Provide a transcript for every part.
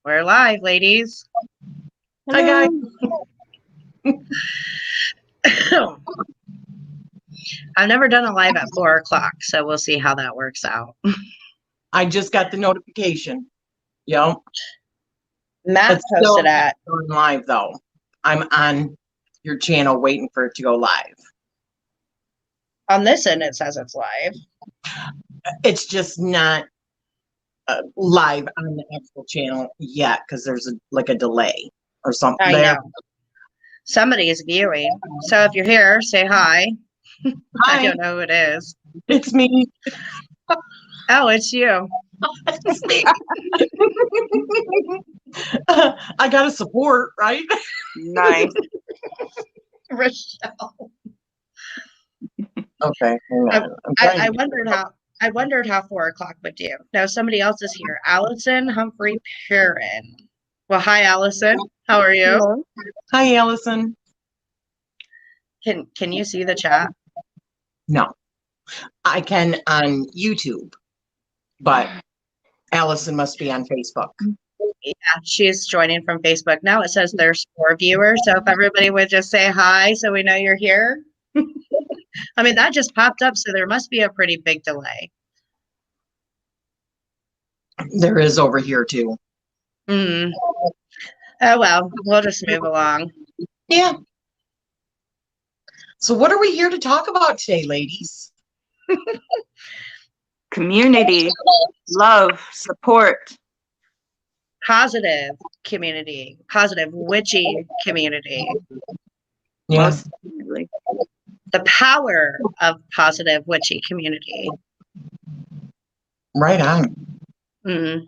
We're live, ladies. Hi, guys. I've never done a live at 4 o'clock, so we'll see how that works out. I just got the notification. Yep. Matt posted at going live though. I'm on your channel waiting for it to go live. On this end, it says it's live. It's just not live on the actual channel yet because there's a delay or something. I know. Somebody is viewing. So if you're here, say hi. Hi. I don't know who it is. It's me. Oh, it's you. It's me. I got to support, right? Nice. Rochelle. Okay. I wondered how 4 o'clock would do. No, somebody else is here. Allison Humphrey Perrin. Well, hi, Allison. How are you? Hello. Hi, Allison. Can you see the chat? No, I can on YouTube, but Allison must be on Facebook. Yeah, she's joining from Facebook. Now it says there's 4 viewers. So if everybody would just say hi so we know you're here. I mean, that just popped up, so there must be a pretty big delay. There is over here too. Oh, well, we'll just move along. Yeah. So what are we here to talk about today, ladies? Community, love, support. Positive community, positive witchy community. Yeah. Most definitely. The power of positive witchy community. Right on. Mm.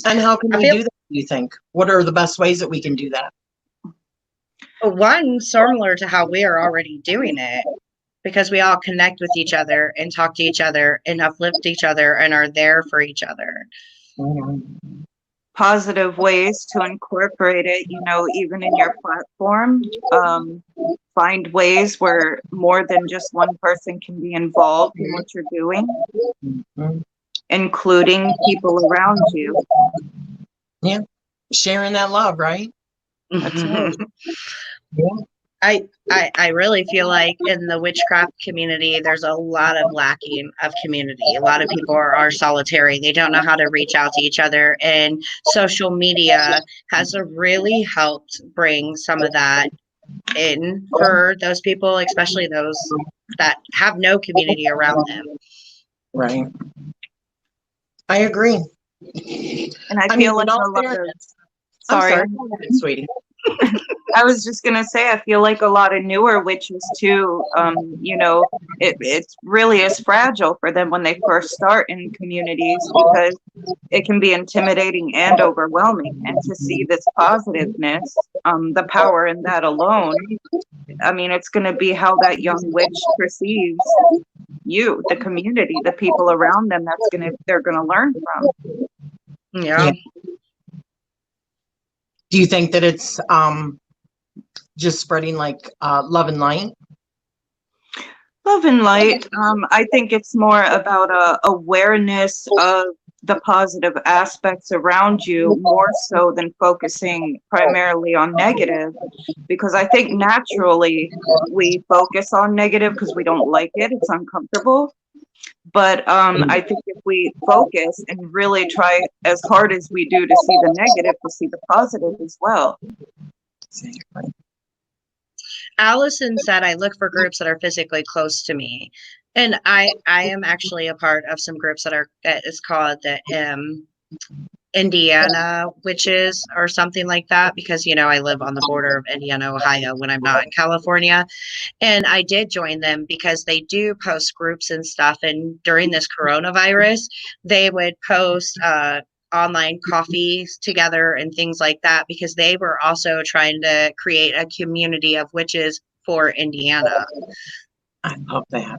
And how can we do that, do you think? What are the best ways that we can do that? One, similar to how we are already doing it, because we all connect with each other and talk to each other and uplift each other and are there for each other. Mm-hmm. Positive ways to incorporate it, even in your platform. Find ways where more than just one person can be involved in what you're doing, including people around you. Yeah. Sharing that love, right? That's right. Yeah. I really feel like in the witchcraft community, there's a lot of lacking of community. A lot of people are solitary. They don't know how to reach out to each other. And social media has really helped bring some of that in for those people, especially those that have no community around them. Right. I agree. And I feel like a lot of... Sorry, sweetie. I was just going to say, I feel like a lot of newer witches too, it really is fragile for them when they first start in communities because it can be intimidating and overwhelming. And to see this positiveness, the power in that alone, I mean, it's going to be how that young witch perceives you, the community, the people around them. They're going to learn from. Yeah. Do you think that it's just spreading like love and light? Love and light. I think it's more about awareness of the positive aspects around you, more so than focusing primarily on negative, because I think naturally we focus on negative because we don't like it. It's uncomfortable. But I think if we focus and really try as hard as we do to see the negative, to see the positive as well. Allison said, I look for groups that are physically close to me. And I am actually a part of some groups that is called the Indiana Witches or something like that, because, I live on the border of Indiana, Ohio when I'm not in California. And I did join them because they do post groups and stuff. And during this coronavirus, they would post online coffees together and things like that, because they were also trying to create a community of witches for Indiana. I love that.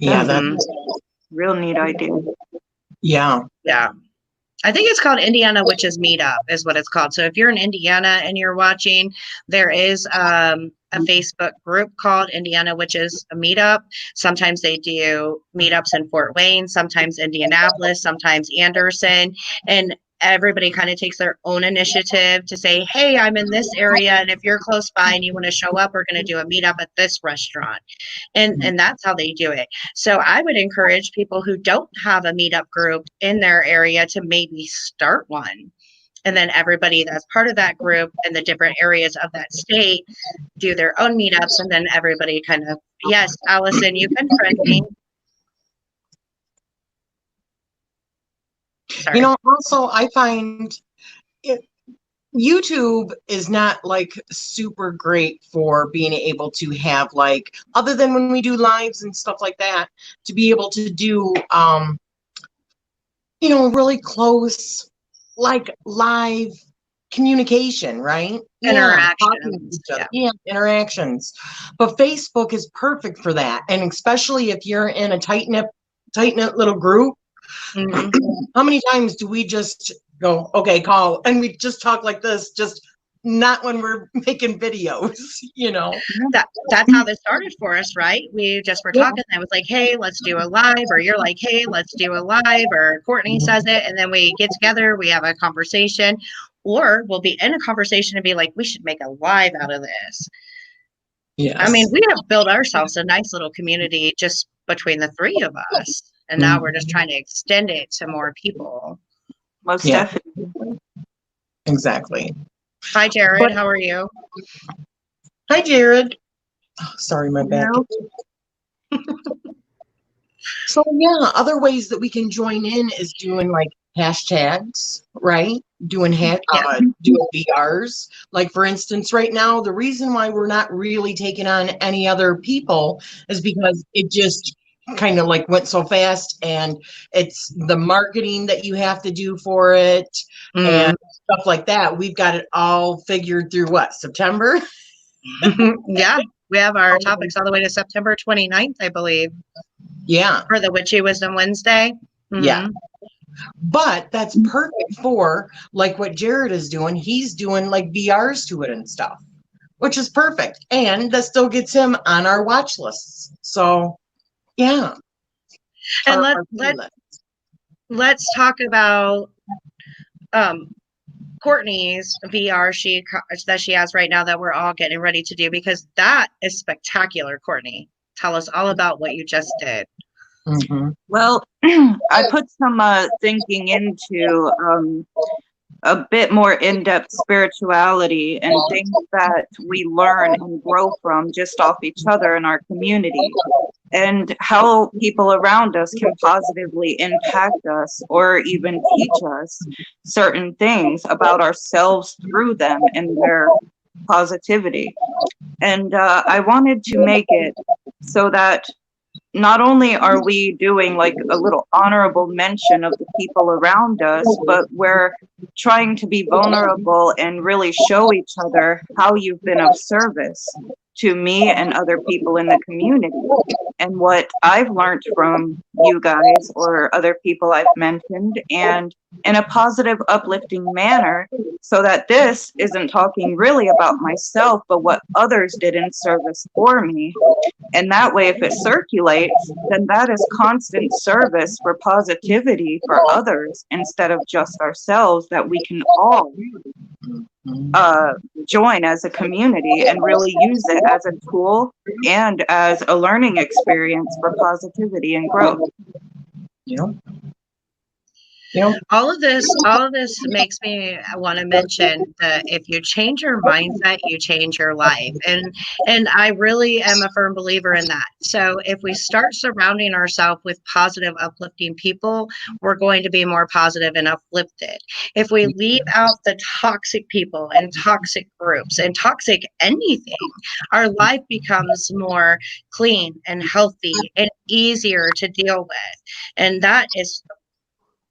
Yeah, that's real neat idea. Yeah. Yeah. I think it's called Indiana Witches Meetup is what it's called. So if you're in Indiana and you're watching, there is a Facebook group called Indiana Witches Meetup. Sometimes they do meetups in Fort Wayne, sometimes Indianapolis, sometimes Anderson. And everybody kind of takes their own initiative to say, hey, I'm in this area, and if you're close by and you want to show up, we're going to do a meetup at this restaurant. And that's how they do it. So I would encourage people who don't have a meetup group in their area to maybe start one. And then everybody that's part of that group in the different areas of that state do their own meetups, and then everybody kind of, yes, Allison, you can friend me. Sorry. You know, also I find YouTube is not like super great for being able to have, like, other than when we do lives and stuff like that, to be able to do, you know, really close, like, live communication, right? Interactions. Yeah, interactions. But Facebook is perfect for that. And especially if you're in a tight-knit little group. Mm-hmm. How many times do we just go, okay, call, and we just talk like this, just not when we're making videos, you know? That's how this started for us, right? We just were talking, and I was like, hey, let's do a live, or you're like, hey, let's do a live, or Courtney says it, and then we get together, we have a conversation, or we'll be in a conversation and be like, we should make a live out of this. Yes. I mean, we have built ourselves a nice little community just between the three of us. And now we're just trying to extend it to more people. Most definitely. Exactly. Hi, Jared. How are you? Hi, Jared. Oh, sorry, my back. So, yeah, other ways that we can join in is doing, like, hashtags, right? Doing VRs. Like, for instance, right now, the reason why we're not really taking on any other people is because it just kind of like went so fast, and it's the marketing that you have to do for it and stuff like that. We've got it all figured through what, September? Yeah, we have our topics all the way to September 29th, I believe. Yeah. For the Witchy Wisdom Wednesday. Yeah. But that's perfect for like what Jared is doing. He's doing like VRs to it and stuff, which is perfect. And that still gets him on our watch lists. So yeah. And let's talk about Courtney's VR that she has right now that we're all getting ready to do, because that is spectacular. Courtney, tell us all about what you just did. Well, I put some thinking into a bit more in-depth spirituality and things that we learn and grow from just off each other in our community, and how people around us can positively impact us or even teach us certain things about ourselves through them and their positivity. And I wanted to make it so that not only are we doing like a little honorable mention of the people around us, but we're trying to be vulnerable and really show each other how you've been of service to me and other people in the community, and what I've learned from you guys or other people I've mentioned, and in a positive, uplifting manner, so that this isn't talking really about myself, but what others did in service for me. And that way, if it circulates, then that is constant service for positivity for others instead of just ourselves, that we can all join as a community and really use it as a tool and as a learning experience for positivity and growth. All of this makes me want to mention that if you change your mindset, you change your life. And I really am a firm believer in that. So if we start surrounding ourselves with positive, uplifting people, we're going to be more positive and uplifted. If we leave out the toxic people and toxic groups and toxic anything, our life becomes more clean and healthy and easier to deal with. And that is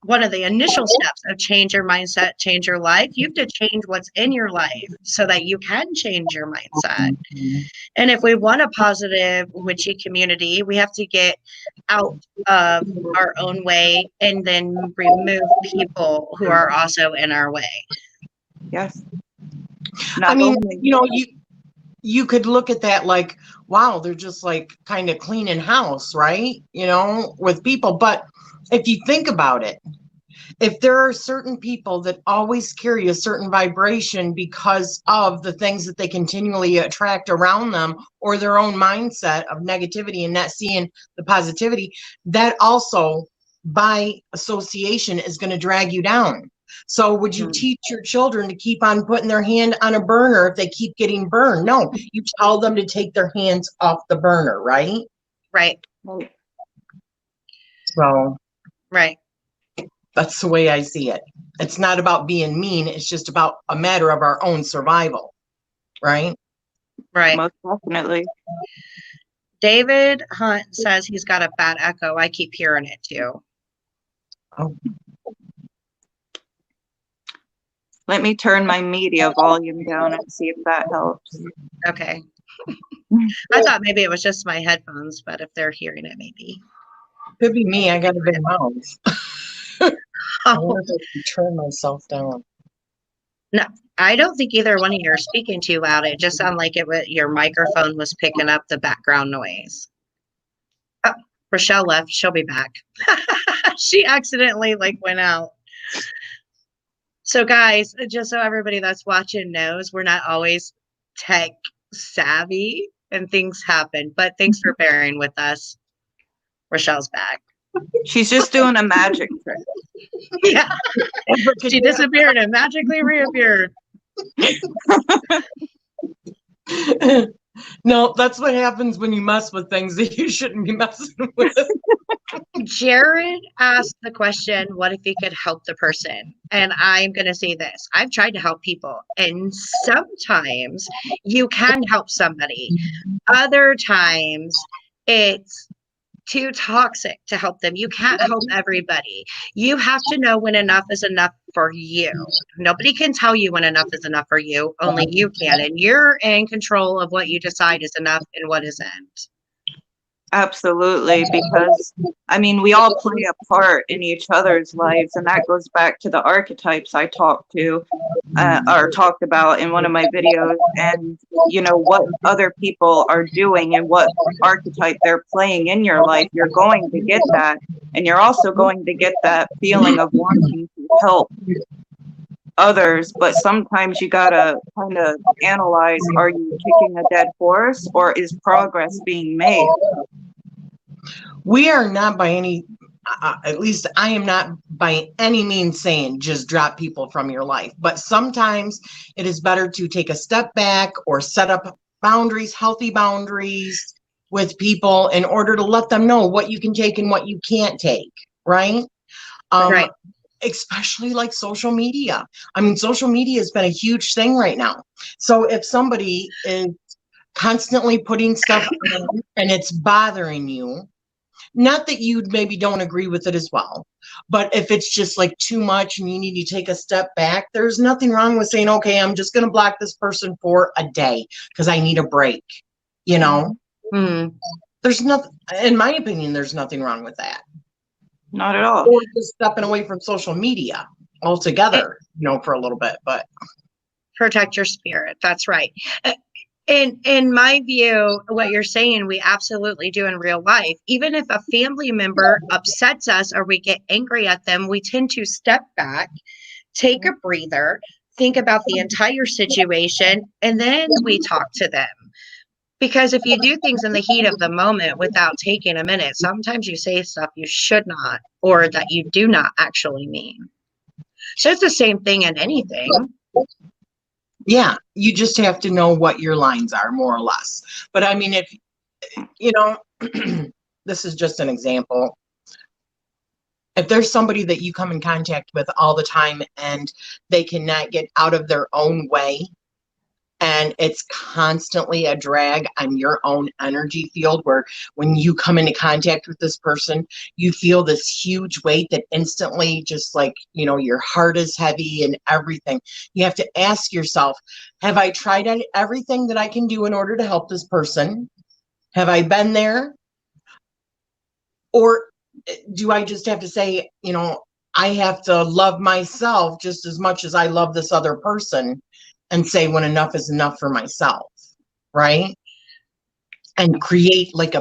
one of the initial steps of change your mindset, change your life. You have to change what's in your life so that you can change your mindset. And if we want a positive witchy community, we have to get out of our own way and then remove people who are also in our way. Yes. I mean, you could look at that like, wow, they're just like kind of cleaning house, right? With people. But if you think about it, If there are certain people that always carry a certain vibration because of the things that they continually attract around them, or their own mindset of negativity and not seeing the positivity, that also by association is going to drag you down. So would you teach your children to keep on putting their hand on a burner if they keep getting burned? No, you tell them to take their hands off the burner, right? Right. So Right. that's the way I see it. It's not about being mean. It's just about a matter of our own survival, right? Right. Most definitely. David Hunt says he's got a bad echo. I keep hearing it too. Oh. Let me turn my media volume down and see if that helps. Okay. I thought maybe it was just my headphones, but if they're hearing it, maybe. Could be me. I got a big mouth. I wonder if I can turn myself down. No, I don't think either one of you are speaking too loud. It just sounded like your microphone was picking up the background noise. Oh, Rochelle left. She'll be back. She accidentally went out. So guys, just so everybody that's watching knows, we're not always tech savvy and things happen, but thanks for bearing with us. Rochelle's back. She's just doing a magic trick. Yeah. She disappeared and magically reappeared. No, that's what happens when you mess with things that you shouldn't be messing with. Jared asked the question, what if he could help the person? And I'm going to say this. I've tried to help people, and sometimes you can help somebody. Other times it's too toxic to help them. You can't help everybody. You have to know when enough is enough for you. Nobody can tell you when enough is enough for you. Only you can. And you're in control of what you decide is enough and what isn't. Absolutely, because I mean, we all play a part in each other's lives, and that goes back to the archetypes I talked about in one of my videos, and you know what other people are doing and what archetype they're playing in your life. You're going to get that, and you're also going to get that feeling of wanting to help others, but sometimes you gotta kind of analyze, are you kicking a dead horse or is progress being made? We are not by any, at least I am not by any means saying just drop people from your life, but sometimes it is better to take a step back or set up boundaries, healthy boundaries with people in order to let them know what you can take and what you can't take, right? Right. Especially like social media. I mean, social media has been a huge thing right now. So if somebody is constantly putting stuff on and it's bothering you, not that you maybe don't agree with it as well, but if it's just like too much and you need to take a step back, there's nothing wrong with saying, okay, I'm just going to block this person for a day because I need a break. You know, there's nothing, in my opinion, there's nothing wrong with that. Not at all. Or just stepping away from social media altogether, you know, for a little bit, but protect your spirit. That's right. In my view, what you're saying, we absolutely do in real life. Even if a family member upsets us or we get angry at them, we tend to step back, take a breather, think about the entire situation, and then we talk to them. Because if you do things in the heat of the moment without taking a minute, sometimes you say stuff you should not, or that you do not actually mean. So it's the same thing in anything. yeah, you just have to know what your lines are, more or less. But I mean, if, you know, this is just an example. If there's somebody that you come in contact with all the time and they cannot get out of their own way, and it's constantly a drag on your own energy field, where when you come into contact with this person, you feel this huge weight that instantly just like, you know, your heart is heavy and everything. You have to ask yourself, have I tried everything that I can do in order to help this person? Have I been there? Or do I just have to say, you know, I have to love myself just as much as I love this other person, and say when enough is enough for myself, right? And create like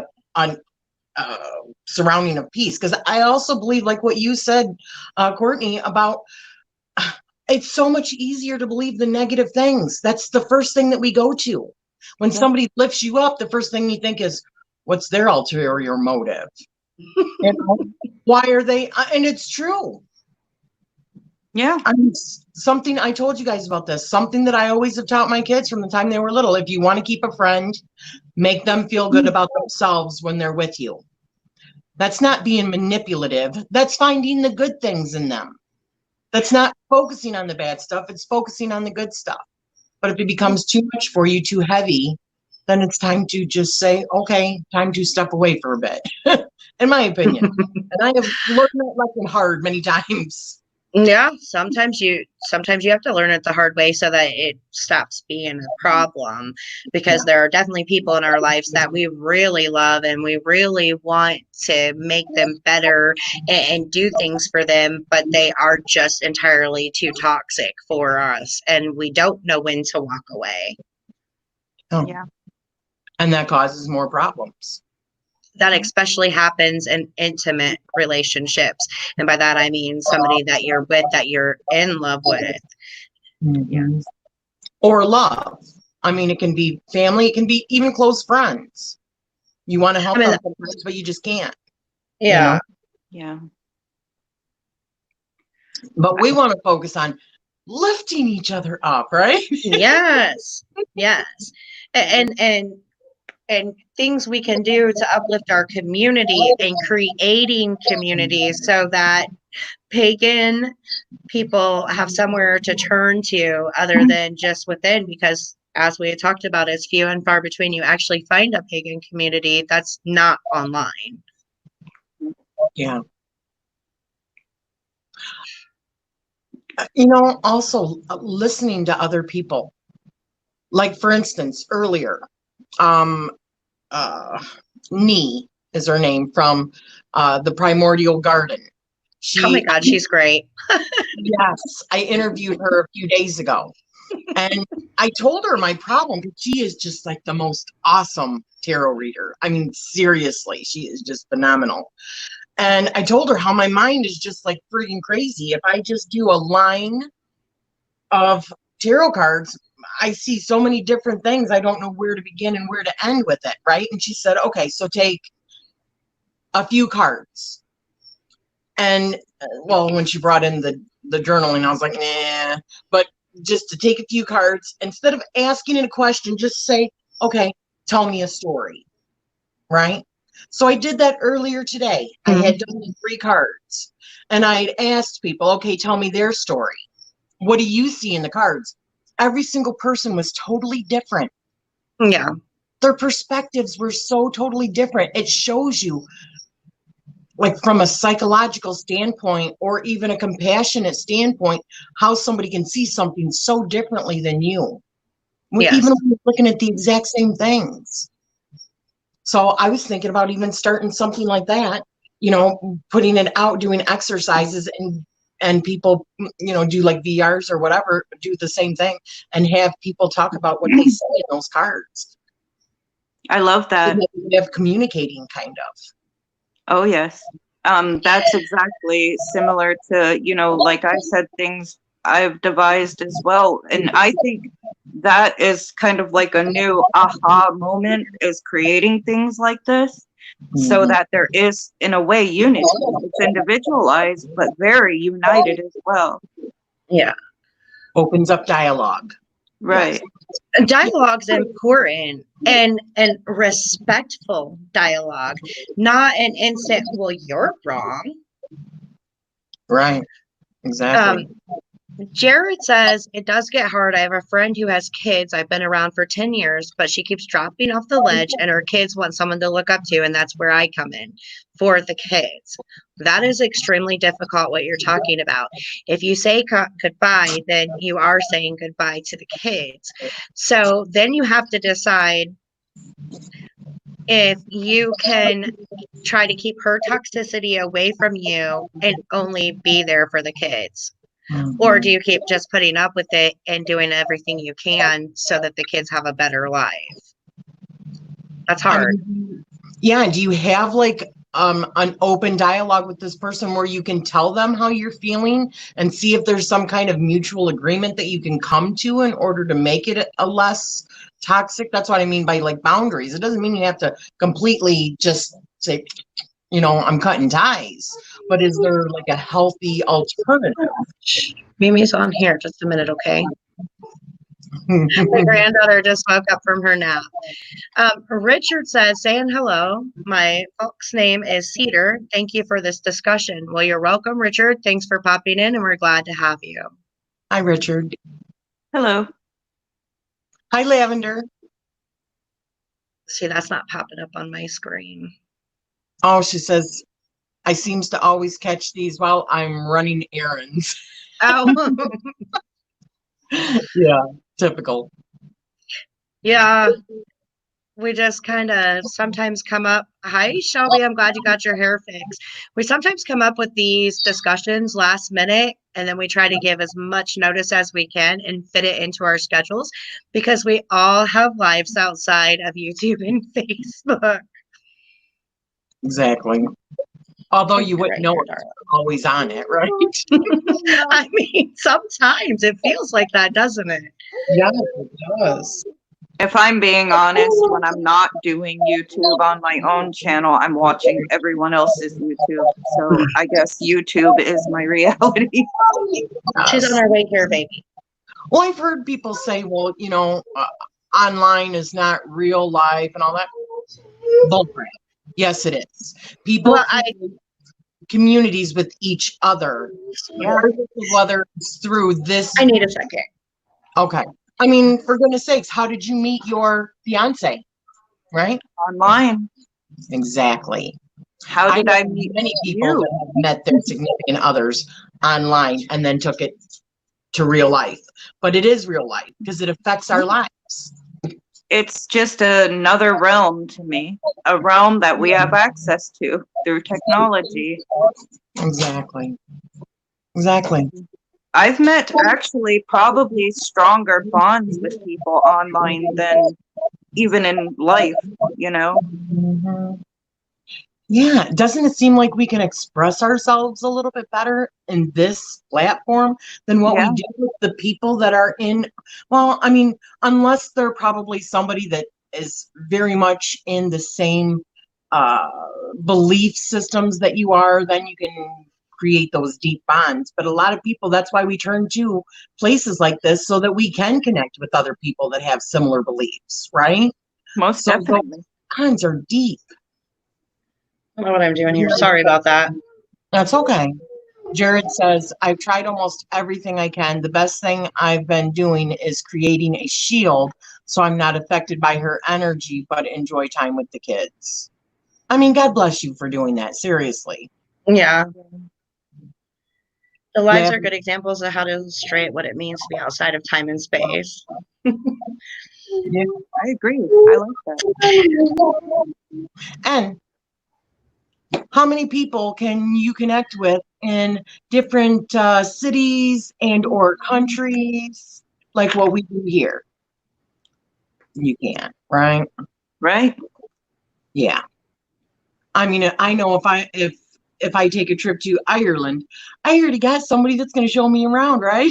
surrounding of peace. Because I also believe, like what you said, Courtney, about it's so much easier to believe the negative things. That's the first thing that we go to. When somebody lifts you up, the first thing you think is, what's their ulterior motive? You know, why are they? And it's true. Yeah. I mean, something I told you guys about this, something that I always have taught my kids from the time they were little. If you want to keep a friend, make them feel good about themselves when they're with you. That's not being manipulative. That's finding the good things in them. That's not focusing on the bad stuff. It's focusing on the good stuff. But if it becomes too much for you, too heavy, then it's time to just say, okay, time to step away for a bit, in my opinion. And I have learned that lesson hard many times. Yeah, sometimes you have to learn it the hard way so that it stops being a problem, because there are definitely people in our lives that we really love and we really want to make them better and do things for them, but they are just entirely too toxic for us and we don't know when to walk away. Oh. Yeah. And that causes more problems. That especially happens in intimate relationships. And by that, I mean somebody that you're with, that you're in love with. Yeah. Or love. I mean, it can be family. It can be even close friends. You want to help them sometimes, but you just can't. Yeah. You know? Yeah. But we want to focus on lifting each other up, right? Yes. Yes. And things we can do to uplift our community and creating communities so that pagan people have somewhere to turn to other than just within, because as we had talked about, it's few and far between you actually find a pagan community that's not online. Yeah. You know, also listening to other people. Like, for instance, earlier, Nee is her name, from the Primordial Garden. Oh my God, she's great. Yes, I interviewed her a few days ago. And I told her my problem, because she is just like the most awesome tarot reader. I mean, seriously, she is just phenomenal. And I told her how my mind is just like freaking crazy. If I just do a line of tarot cards, I see so many different things. I don't know where to begin and where to end with it, right? And she said, okay, so take a few cards. And well, when she brought in the journaling, I was like, nah. But just to take a few cards, instead of asking it a question, just say, okay, tell me a story, right? So I did that earlier today. I had done 3 cards, and I asked people, okay, tell me their story. What do you see in the cards? Every single person was totally different. Yeah. Their perspectives were so totally different. It shows you, like, from a psychological standpoint or even a compassionate standpoint, how somebody can see something so differently than you. Yes. Even when you're looking at the exact same things. So I was thinking about even starting something like that, you know, putting it out, doing exercises, and people, you know, do like VRs or whatever, do the same thing, and have people talk about what they say in those cards. I love that. They have communicating, kind of. Oh, yes. That's exactly similar to, you know, like I said, things I've devised as well. And I think that is kind of like a new aha moment, is creating things like this, so that there is, in a way, unity. It's individualized, but very united as well. Yeah. Opens up dialogue. Right. Yes. Dialogue's important, and respectful dialogue, not an instant, well, you're wrong. Right. Exactly. Jared says, it does get hard. I have a friend who has kids. I've been around for 10 years, but she keeps dropping off the ledge, and her kids want someone to look up to, and that's where I come in for the kids. That is extremely difficult, what you're talking about. If you say goodbye, then you are saying goodbye to the kids. So then you have to decide if you can try to keep her toxicity away from you and only be there for the kids. Or do you keep just putting up with it and doing everything you can so that the kids have a better life? That's hard. Yeah. Do you have like an open dialogue with this person where you can tell them how you're feeling and see if there's some kind of mutual agreement that you can come to in order to make it a less toxic. That's what I mean by like boundaries. It doesn't mean you have to completely just say, I'm cutting ties, but is there like a healthy alternative? Mimi's on here. Just a minute, okay? My granddaughter just woke up from her nap. Richard says, saying hello. My folks' name is Cedar. Thank you for this discussion. Well, you're welcome, Richard. Thanks for popping in, and we're glad to have you. Hi, Richard. Hello. Hi, Lavender. See, that's not popping up on my screen. Oh, she says, I seems to always catch these while I'm running errands. Oh, Yeah, typical. yeah. We just kind of sometimes come up. Hi, Shelby. I'm glad you got your hair fixed. We sometimes come up with these discussions last minute, and then we try to give as much notice as we can and fit it into our schedules because we all have lives outside of YouTube and Facebook. Exactly. Although you wouldn't know Right, it's always on it, right? I mean, sometimes it feels like that, doesn't it? Yeah, it does. If I'm being honest, when I'm not doing YouTube on my own channel, I'm watching everyone else's YouTube. So I guess YouTube is my reality. She's on her way here, baby. Well, I've heard people say, well, online is not real life and all that. Bullcrap. Yes, it is. People create communities with each other, whether it's through this. I need a second. Okay. I mean, for goodness sakes, how did you meet your fiance? Right? Online. Exactly. How did I know meet many people you? that have met their significant others online and then took it to real life. But it is real life because it affects our lives. It's just another realm to me, a realm that we have access to through technology. Exactly. Exactly. I've met actually probably stronger bonds with people online than even in life, Mhm. Yeah, doesn't it seem like we can express ourselves a little bit better in this platform than what we do with the people that are in? Well, I mean, unless they're probably somebody that is very much in the same uh, belief systems that you are, then you can create those deep bonds. But a lot of people, that's why we turn to places like this so that we can connect with other people that have similar beliefs, right? Most So definitely. those bonds are deep. I don't know what I'm doing here. Sorry about that. That's okay. Jared says, I've tried almost everything I can. The best thing I've been doing is creating a shield so I'm not affected by her energy, but enjoy time with the kids. I mean, God bless you for doing that. Seriously. Yeah. The lives Yeah. are good examples of how to illustrate what it means to be outside of time and space. Yeah. I agree. I like that. And how many people can you connect with in different cities and or countries like what we do here? You can't, right? Right? Yeah. I mean, I know if I take a trip to Ireland, I already got somebody that's going to show me around, right?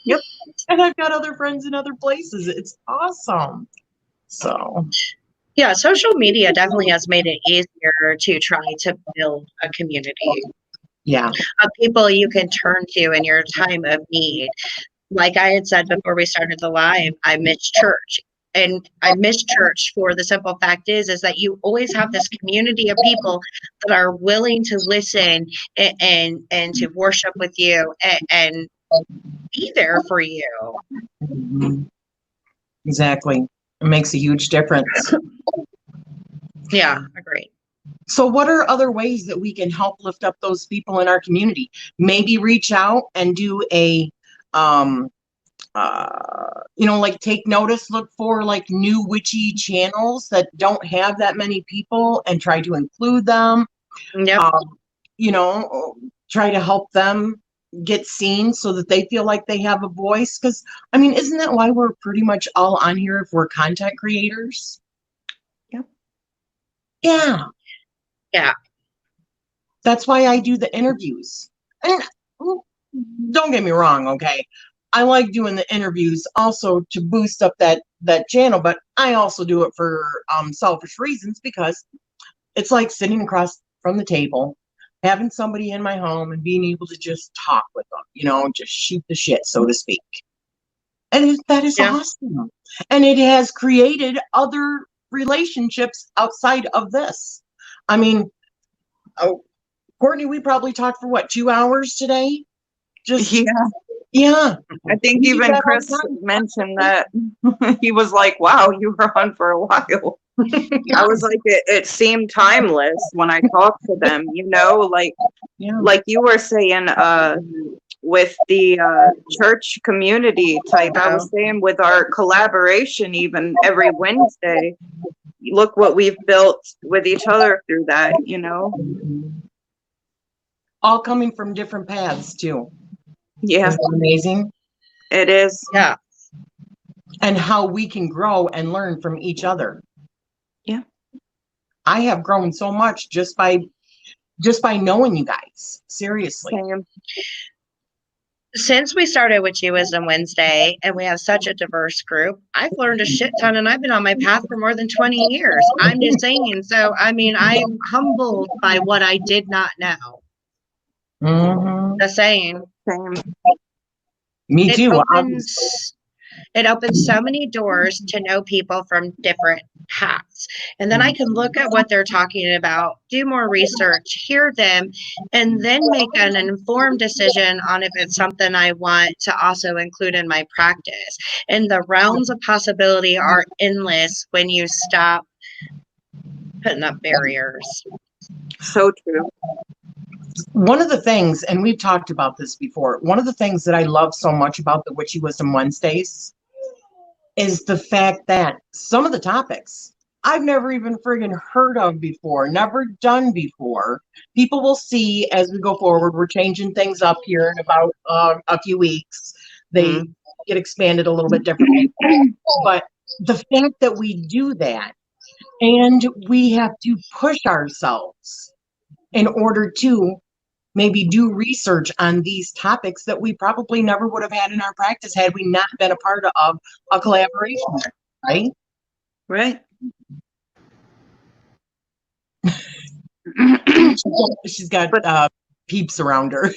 Yep. And I've got other friends in other places. It's awesome. So, Yeah, social media definitely has made it easier to try to build a community yeah. of people you can turn to in your time of need. Like I had said before we started the live, I miss church. And I miss church for the simple fact is that you always have this community of people that are willing to listen and to worship with you and be there for you. Mhm. Exactly. It makes a huge difference. Yeah, agreed. So, what are other ways that we can help lift up those people in our community? Maybe reach out and do a like take notice, look for like new witchy channels that don't have that many people and try to include them. Yep. Try to help them get seen so that they feel like they have a voice. Because, I mean, isn't that why we're pretty much all on here if we're content creators? Yep. Yeah. Yeah. That's why I do the interviews. And don't get me wrong, okay? I like doing the interviews also to boost up that channel, but I also do it for selfish reasons because it's like sitting across from the table, having somebody in my home and being able to just talk with them, just shoot the shit, so to speak. And that is awesome. And it has created other relationships outside of this. I mean, Courtney, we probably talked for what, 2 hours today? Just yeah. I think even Chris mentioned that. He was like, wow, you were on for a while. I was like, it seemed timeless when I talked to them, like you were saying, with the church community type. I was saying with our collaboration, even every Wednesday, look what we've built with each other through that, All coming from different paths too. Yeah. Isn't that amazing? It is. Yeah. And how we can grow and learn from each other. Yeah. I have grown so much just by knowing you guys. Seriously. Same. Since we started Witchy Wisdom Wednesday and we have such a diverse group, I've learned a shit ton and I've been on my path for more than 20 years. I'm just saying. So, I mean, I'm humbled by what I did not know. Just saying. Same. Me too. It opens so many doors to know people from different paths. And then I can look at what they're talking about, do more research, hear them, and then make an informed decision on if it's something I want to also include in my practice. And the realms of possibility are endless when you stop putting up barriers. So true. One of the things, and we've talked about this before, one of the things that I love so much about the Witchy Wisdom Wednesdays is the fact that some of the topics I've never even friggin' heard of before, never done before. People will see as we go forward. We're changing things up here in about a few weeks. They get expanded a little bit differently. But the fact that we do that and we have to push ourselves in order to maybe do research on these topics that we probably never would have had in our practice had we not been a part of a collaboration, right? Right. She's got peeps around her.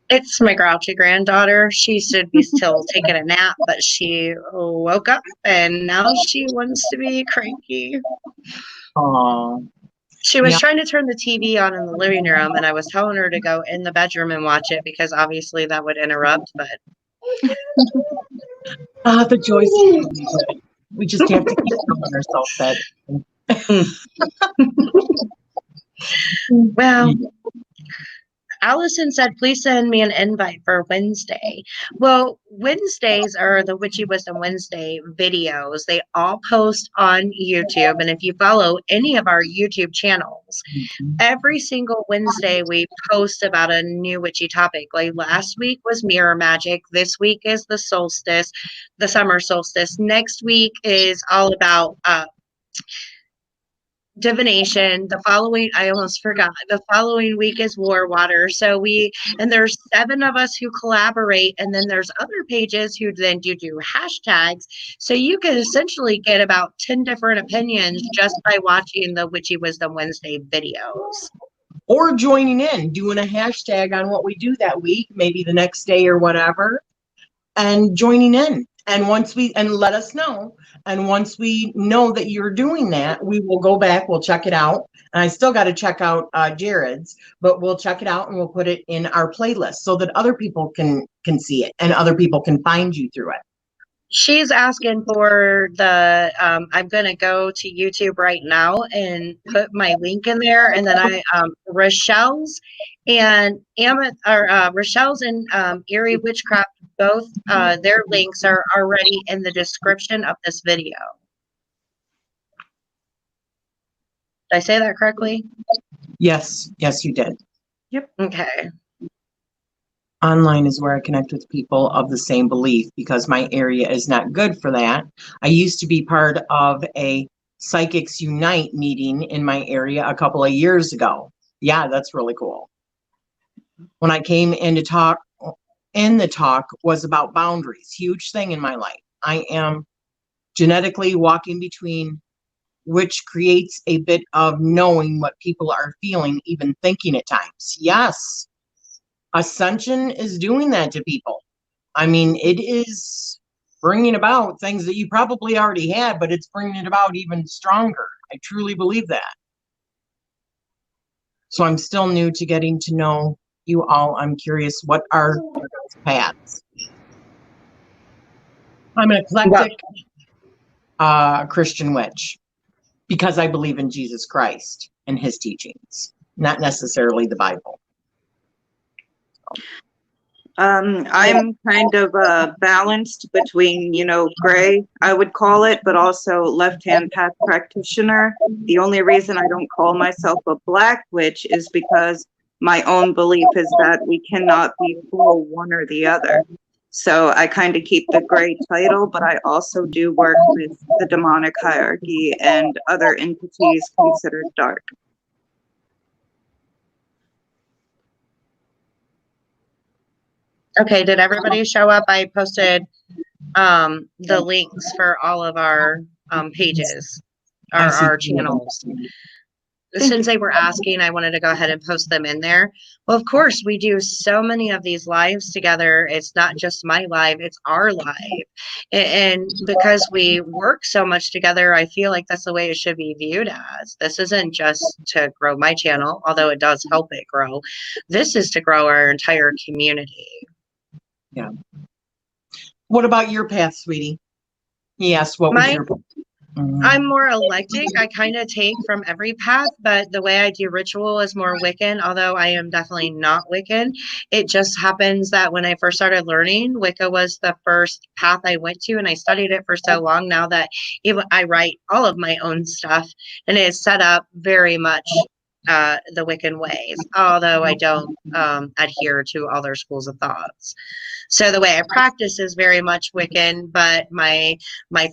It's my grouchy granddaughter. She should be still taking a nap, but she woke up and now she wants to be cranky. Aww. She was trying to turn the TV on in the living room, and I was telling her to go in the bedroom and watch it because obviously that would interrupt, but... the joys. We just have to keep telling ourselves that. Well, Allison said, please send me an invite for Wednesday. Well, Wednesdays are the Witchy Wisdom Wednesday videos. They all post on YouTube. And if you follow any of our YouTube channels, every single Wednesday we post about a new witchy topic. Like last week was mirror magic. This week is the solstice, the summer solstice. Next week is all about divination. The following, I almost forgot, the following week is war water. So and there's 7 of us who collaborate, and then there's other pages who then do hashtags. So you can essentially get about 10 different opinions just by watching the Witchy Wisdom Wednesday videos. Or joining in, doing a hashtag on what we do that week, maybe the next day or whatever, and joining in. And let us know. And once we know that you're doing that, we will go back, we'll check it out. And I still got to check out Jared's, but we'll check it out and we'll put it in our playlist so that other people can see it and other people can find you through it. She's asking for the, I'm going to go to YouTube right now and put my link in there. And then Rochelle's and Rochelle's and Eries Witchcraft, both their links are already in the description of this video. Did I say that correctly? Yes, you did. Yep. Okay. Online is where I connect with people of the same belief because my area is not good for that. I used to be part of a Psychics Unite meeting in my area a couple of years ago. Yeah, that's really cool. When I came in to talk, and the talk was about boundaries, huge thing in my life. I am genetically walking between, which creates a bit of knowing what people are feeling, even thinking at times. Yes, Ascension is doing that to people. I mean, it is bringing about things that you probably already had, but it's bringing it about even stronger. I truly believe that. So I'm still new to getting to know you all. I'm curious, what are your paths? I'm an eclectic Christian witch because I believe in Jesus Christ and his teachings, not necessarily the Bible. I'm kind of balanced between, gray, I would call it, but also left-hand path practitioner. The only reason I don't call myself a black witch is because my own belief is that we cannot be full one or the other. So I kind of keep the gray title, but I also do work with the demonic hierarchy and other entities considered dark. Okay, did everybody show up? I posted the links for all of our pages, our channels. Since they were asking, I wanted to go ahead and post them in there. Well, of course, we do so many of these lives together. It's not just my live, it's our live. And because we work so much together, I feel like that's the way it should be viewed as. This isn't just to grow my channel, although it does help it grow. This is to grow our entire community. Yeah. What about your path, sweetie? Yes, what was your path? I'm more eclectic. I kind of take from every path, but the way I do ritual is more Wiccan, although I am definitely not Wiccan. It just happens that when I first started learning, Wicca was the first path I went to, and I studied it for so long now that I write all of my own stuff, and it is set up very much the Wiccan ways, although I don't adhere to other schools of thoughts. So the way I practice is very much Wiccan, but my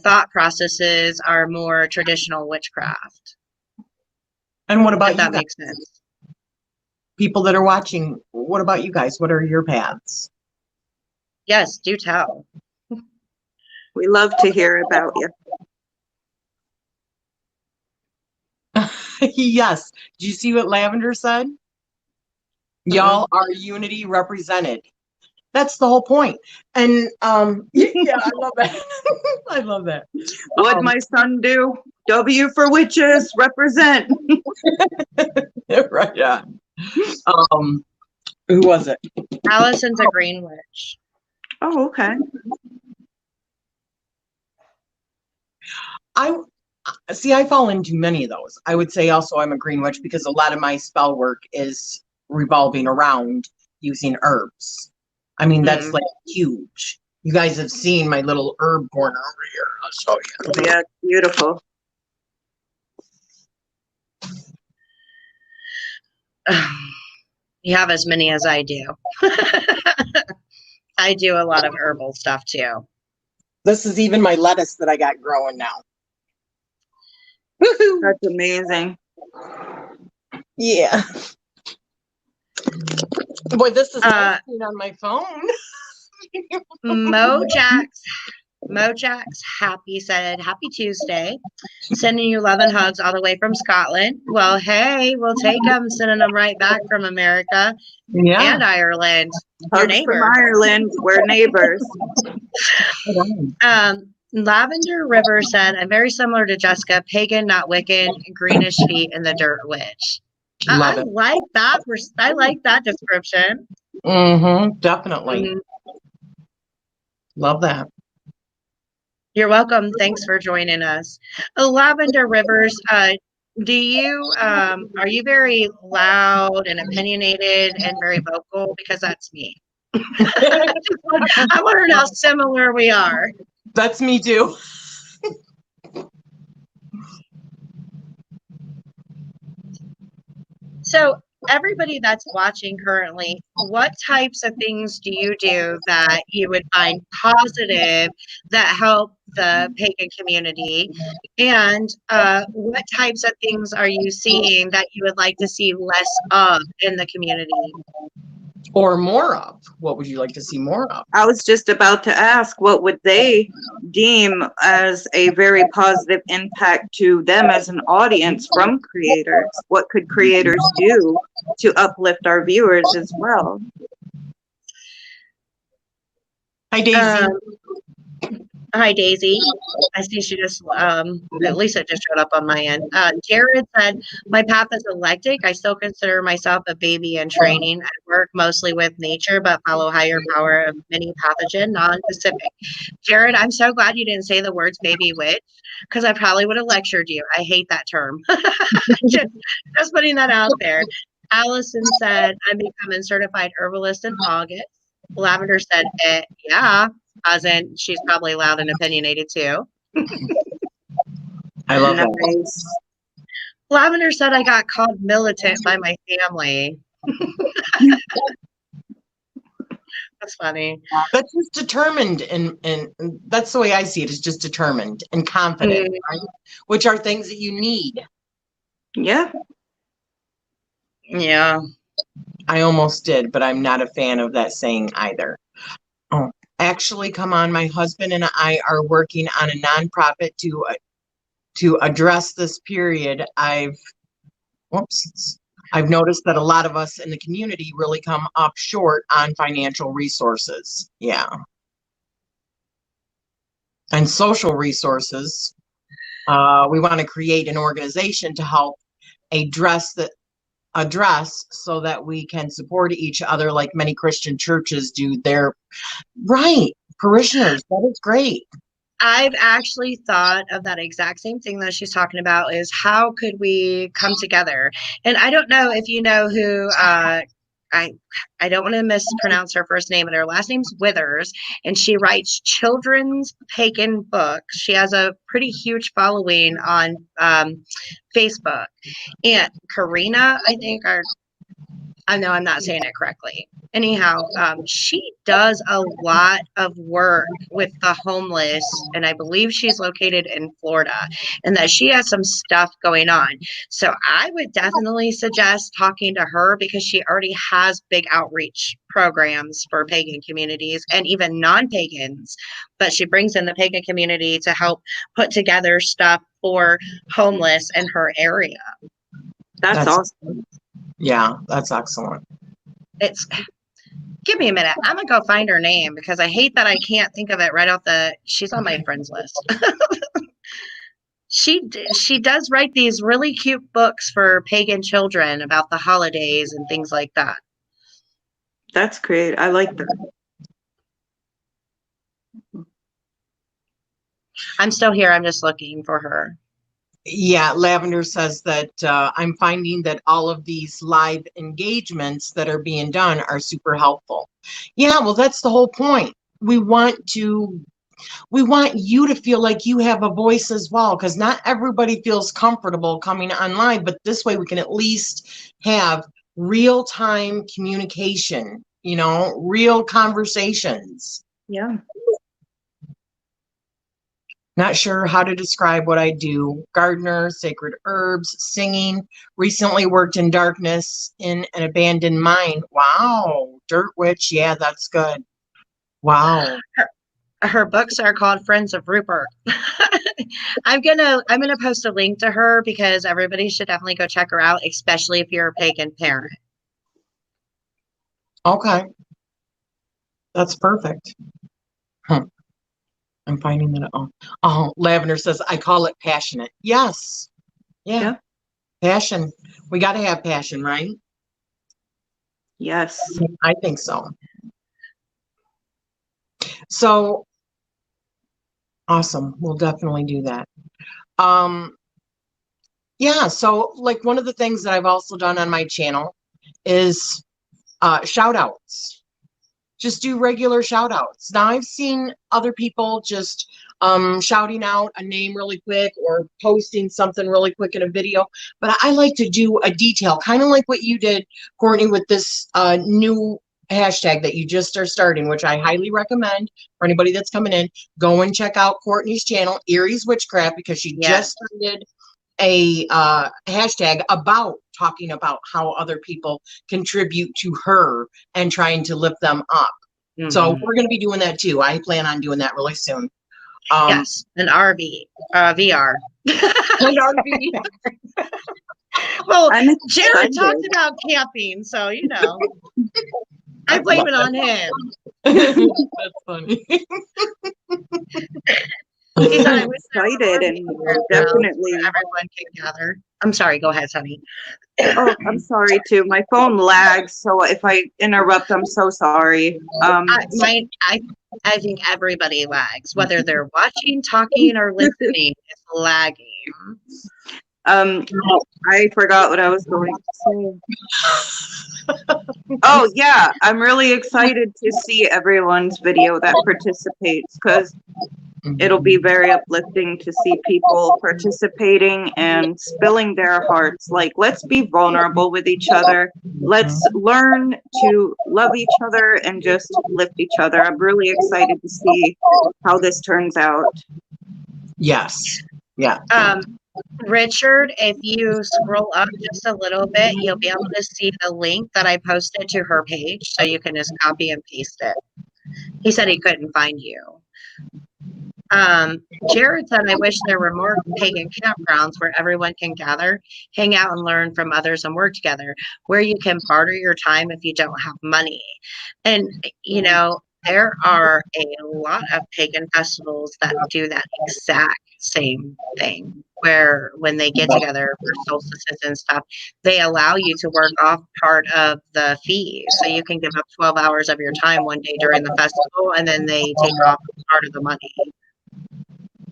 thought processes are more traditional witchcraft. And what about if that you guys? Makes sense. People that are watching, what about you guys? What are your paths? Yes, do tell. We love to hear about you. Yes. Did you see what Lavender said? Y'all are unity represented. That's the whole point. And yeah, I love that. I love that. What'd my son do? W for witches, represent. Right on. Who was it? Allison's a green witch. Oh, okay. I fall into many of those. I would say also I'm a green witch because a lot of my spell work is revolving around using herbs. I mean, that's like huge. You guys have seen my little herb corner over here. I'll show you. Yeah, beautiful. You have as many as I do. I do a lot of herbal stuff too. This is even my lettuce that I got growing now. That's amazing. Yeah. Boy, this is on my phone. Mojack's happy said, "Happy Tuesday. Sending you love and hugs all the way from Scotland." Well, hey, we'll take them, sending them right back from America and Ireland. Your neighbor. From Ireland, we're neighbors. Lavender River said, "I'm very similar to Jessica, pagan, not Wiccan, greenish feet, and the dirt witch." I like that. I like that description. Definitely. Love that. You're welcome. Thanks for joining us. Lavender Rivers, are you very loud and opinionated and very vocal? Because that's me. I wonder how similar we are. That's me too. So everybody that's watching currently, what types of things do you do that you would find positive that help the pagan community? And what types of things are you seeing that you would like to see less of in the community? Or more of? What would you like to see more of? I was just about to ask, what would they deem as a very positive impact to them as an audience from creators? What could creators do to uplift our viewers as well? Hi, Daisy. Hi, Daisy. I see she just, at least it just showed up on my end. Jared said, my path is eclectic. I still consider myself a baby in training. I work mostly with nature, but follow higher power of many pathogen, non-specific. Jared, I'm so glad you didn't say the words baby witch, because I probably would have lectured you. I hate that term. just putting that out there. Allison said, I'm becoming certified herbalist in August. Lavender said, yeah. As in, she's probably loud and opinionated too. I love that. Nice. Lavender said I got called militant by my family. That's funny. That's just determined, and that's the way I see it. Is just determined and confident, right? Which are things that you need. Yeah. Yeah. I almost did, but I'm not a fan of that saying either. Oh, actually, come on, my husband and I are working on a nonprofit to address this period. I've noticed that a lot of us in the community really come up short on financial resources. Yeah. And social resources. We want to create an organization to help address so that we can support each other like many Christian churches do their parishioners. That is great. I've actually thought of that exact same thing that she's talking about, is how could we come together? And I don't know if you know who, I don't want to mispronounce her first name, but her last name's Withers, and she writes children's pagan books. She has a pretty huge following on Facebook. And Karina, I think, I know I'm not saying it correctly. Anyhow, she does a lot of work with the homeless, and I believe she's located in Florida, and that she has some stuff going on. So I would definitely suggest talking to her, because she already has big outreach programs for pagan communities and even non-pagans, but she brings in the pagan community to help put together stuff for homeless in her area. That's awesome. Yeah, that's excellent. Give me a minute. I'm gonna go find her name, because I hate that I can't think of it right off she's on my friends list. She does write these really cute books for pagan children about the holidays and things like that. That's great. I like that. I'm still here. I'm just looking for her. Yeah, Lavender says that I'm finding that all of these live engagements that are being done are super helpful. Yeah, well, that's the whole point. We want you to feel like you have a voice as well, because not everybody feels comfortable coming online, but this way we can at least have real-time communication, real conversations. Yeah. Not sure how to describe what I do. Gardener, sacred herbs, singing. Recently worked in darkness in an abandoned mine. Wow. Dirt witch. Yeah, that's good. Wow. Her books are called Friends of Rupert. I'm gonna post a link to her, because everybody should definitely go check her out, especially if you're a pagan parent. Okay. That's perfect. I'm finding that. Lavender says, I call it passionate. Yes. Yeah. Passion. We got to have passion, right? Yes. I think so. So awesome. We'll definitely do that. Yeah. So like one of the things that I've also done on my channel is shout outs. Just do regular shout outs. Now I've seen other people just shouting out a name really quick or posting something really quick in a video. But I like to do a detail, kind of like what you did, Courtney, with this new hashtag that you just are starting, which I highly recommend for anybody that's coming in. Go and check out Courtney's channel, Eries Witchcraft, because she just started a hashtag about talking about how other people contribute to her and trying to lift them up. So we're going to be doing that too. I plan on doing that really soon. Yes, an RV, VR. An RV. Well, Jared talked about camping, so you know, I blame it on him. That's funny. He said I was excited and definitely everyone can gather. I'm sorry, go ahead, Sunny. Oh, I'm sorry too. My phone lags, so if I interrupt, I'm so sorry. I think everybody lags, whether they're watching, talking, or listening. It's lagging. I forgot what I was going to say. Oh yeah, I'm really excited to see everyone's video that participates, because it'll be very uplifting to see people participating and spilling their hearts. Like, let's be vulnerable with each other. Let's learn to love each other and just lift each other. I'm really excited to see how this turns out. Yes. Yeah. Richard, if you scroll up just a little bit, you'll be able to see the link that I posted to her page, so you can just copy and paste it. He said he couldn't find you. Jared said, I wish there were more pagan campgrounds where everyone can gather, hang out, and learn from others and work together, where you can barter your time if you don't have money. And, you know, there are a lot of pagan festivals that do that exact same thing, where when they get together for solstices and stuff, they allow you to work off part of the fee. So you can give up 12 hours of your time one day during the festival, and then they take off part of the money.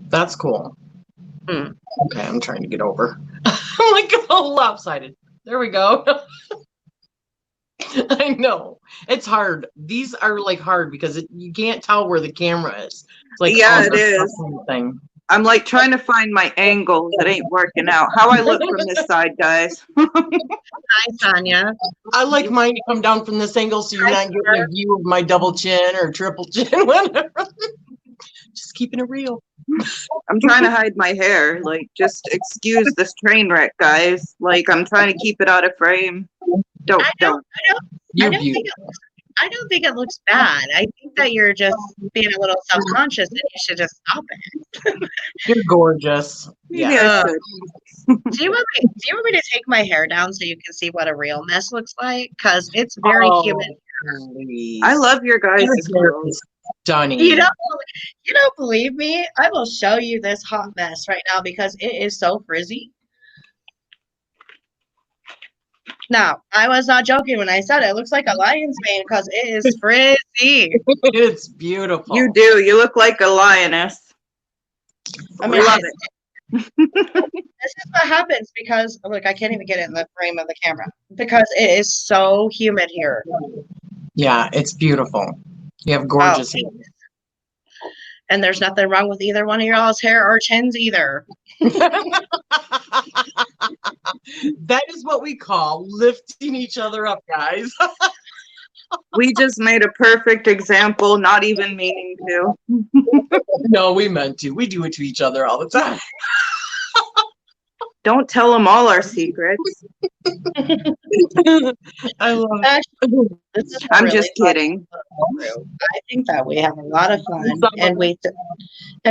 That's cool. Okay, I'm trying to get over. I'm like all lopsided. There we go. I know. It's hard. These are like hard because you can't tell where the camera is. It's like, yeah, it is. Thing. I'm like trying to find my angles. It ain't working out. How I look from this side, guys. Hi, Tanya. I like mine to come down from this angle so you're not getting a view of my double chin or triple chin, whatever. Just keeping it real. I'm trying to hide my hair. Like, just excuse this train wreck, guys. Like, I'm trying to keep it out of frame. Don't. I don't think it looks bad. I think that you're just being a little self-conscious and you should just stop it. You're gorgeous. Yeah. Do you want me to take my hair down so you can see what a real mess looks like? Because it's very human. Please. I love your guys' clothes. Stunning. You don't believe me? I will show you this hot mess right now because it is so frizzy. Now, I was not joking when I said it looks like a lion's mane because it is frizzy. It's beautiful. You do. You look like a lioness. I mean, love it. This is what happens because, look, I can't even get it in the frame of the camera because it is so humid here. Yeah, it's beautiful. You have gorgeous hair. And there's nothing wrong with either one of y'all's hair or chins either. That is what we call lifting each other up, guys. We just made a perfect example, not even meaning to. No, we meant to. We do it to each other all the time. Don't tell them all our secrets. I love it. I'm really just kidding. I think that we have a lot of fun, and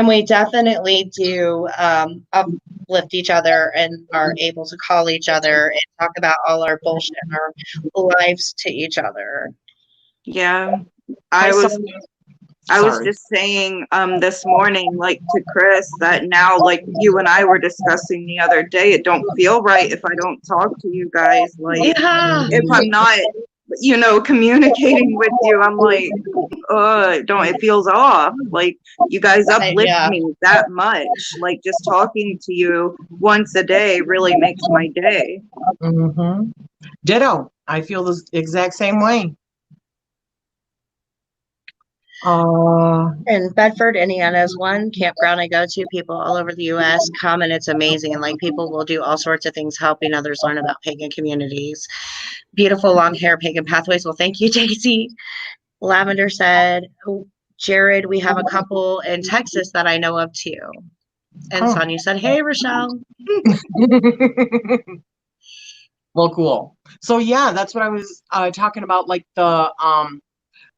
we definitely do uplift each other and are able to call each other and talk about all our bullshit and our lives to each other. Yeah, I was just saying this morning, like, to Chris, that now, like you and I were discussing the other day, it don't feel right if I don't talk to you guys. Like, if I'm not, you know, communicating with you, I'm like, it feels off. Like, you guys uplift me that much. Like, just talking to you once a day really makes my day. Mm-hmm. Ditto. I feel the exact same way. And Bedford, Indiana is one campground I go to. People all over the U.S. come, and it's amazing. And like people will do all sorts of things, helping others learn about pagan communities. Beautiful long hair, pagan pathways. Well, thank you, Daisy. Lavender said, oh, Jared, we have a couple in Texas that I know of too. And Oh. Sonia said, hey, Rochelle. Well, cool. So yeah, that's what I was talking about, like the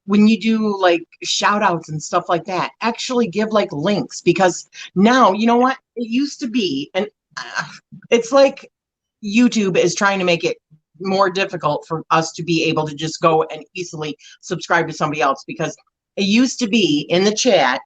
when you do like shout outs and stuff like that, actually give like links, because now, you know what? It used to be, and it's like YouTube is trying to make it more difficult for us to be able to just go and easily subscribe to somebody else, because it used to be in the chat,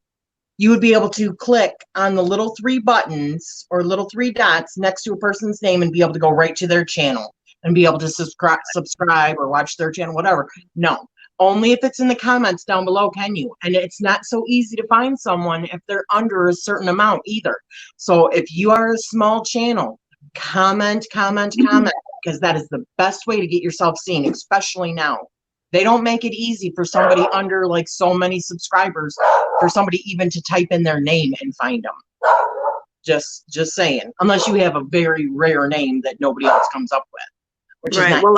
you would be able to click on the little 3 buttons or little 3 dots next to a person's name and be able to go right to their channel and be able to subscribe or watch their channel, whatever. No, only if it's in the comments down below can you. And it's not so easy to find someone if they're under a certain amount either. So if you are a small channel, comment, because that is the best way to get yourself seen, especially now. They don't make it easy for somebody under like so many subscribers for somebody even to type in their name and find them. Just saying, unless you have a very rare name that nobody else comes up with. Which Right. Is Well,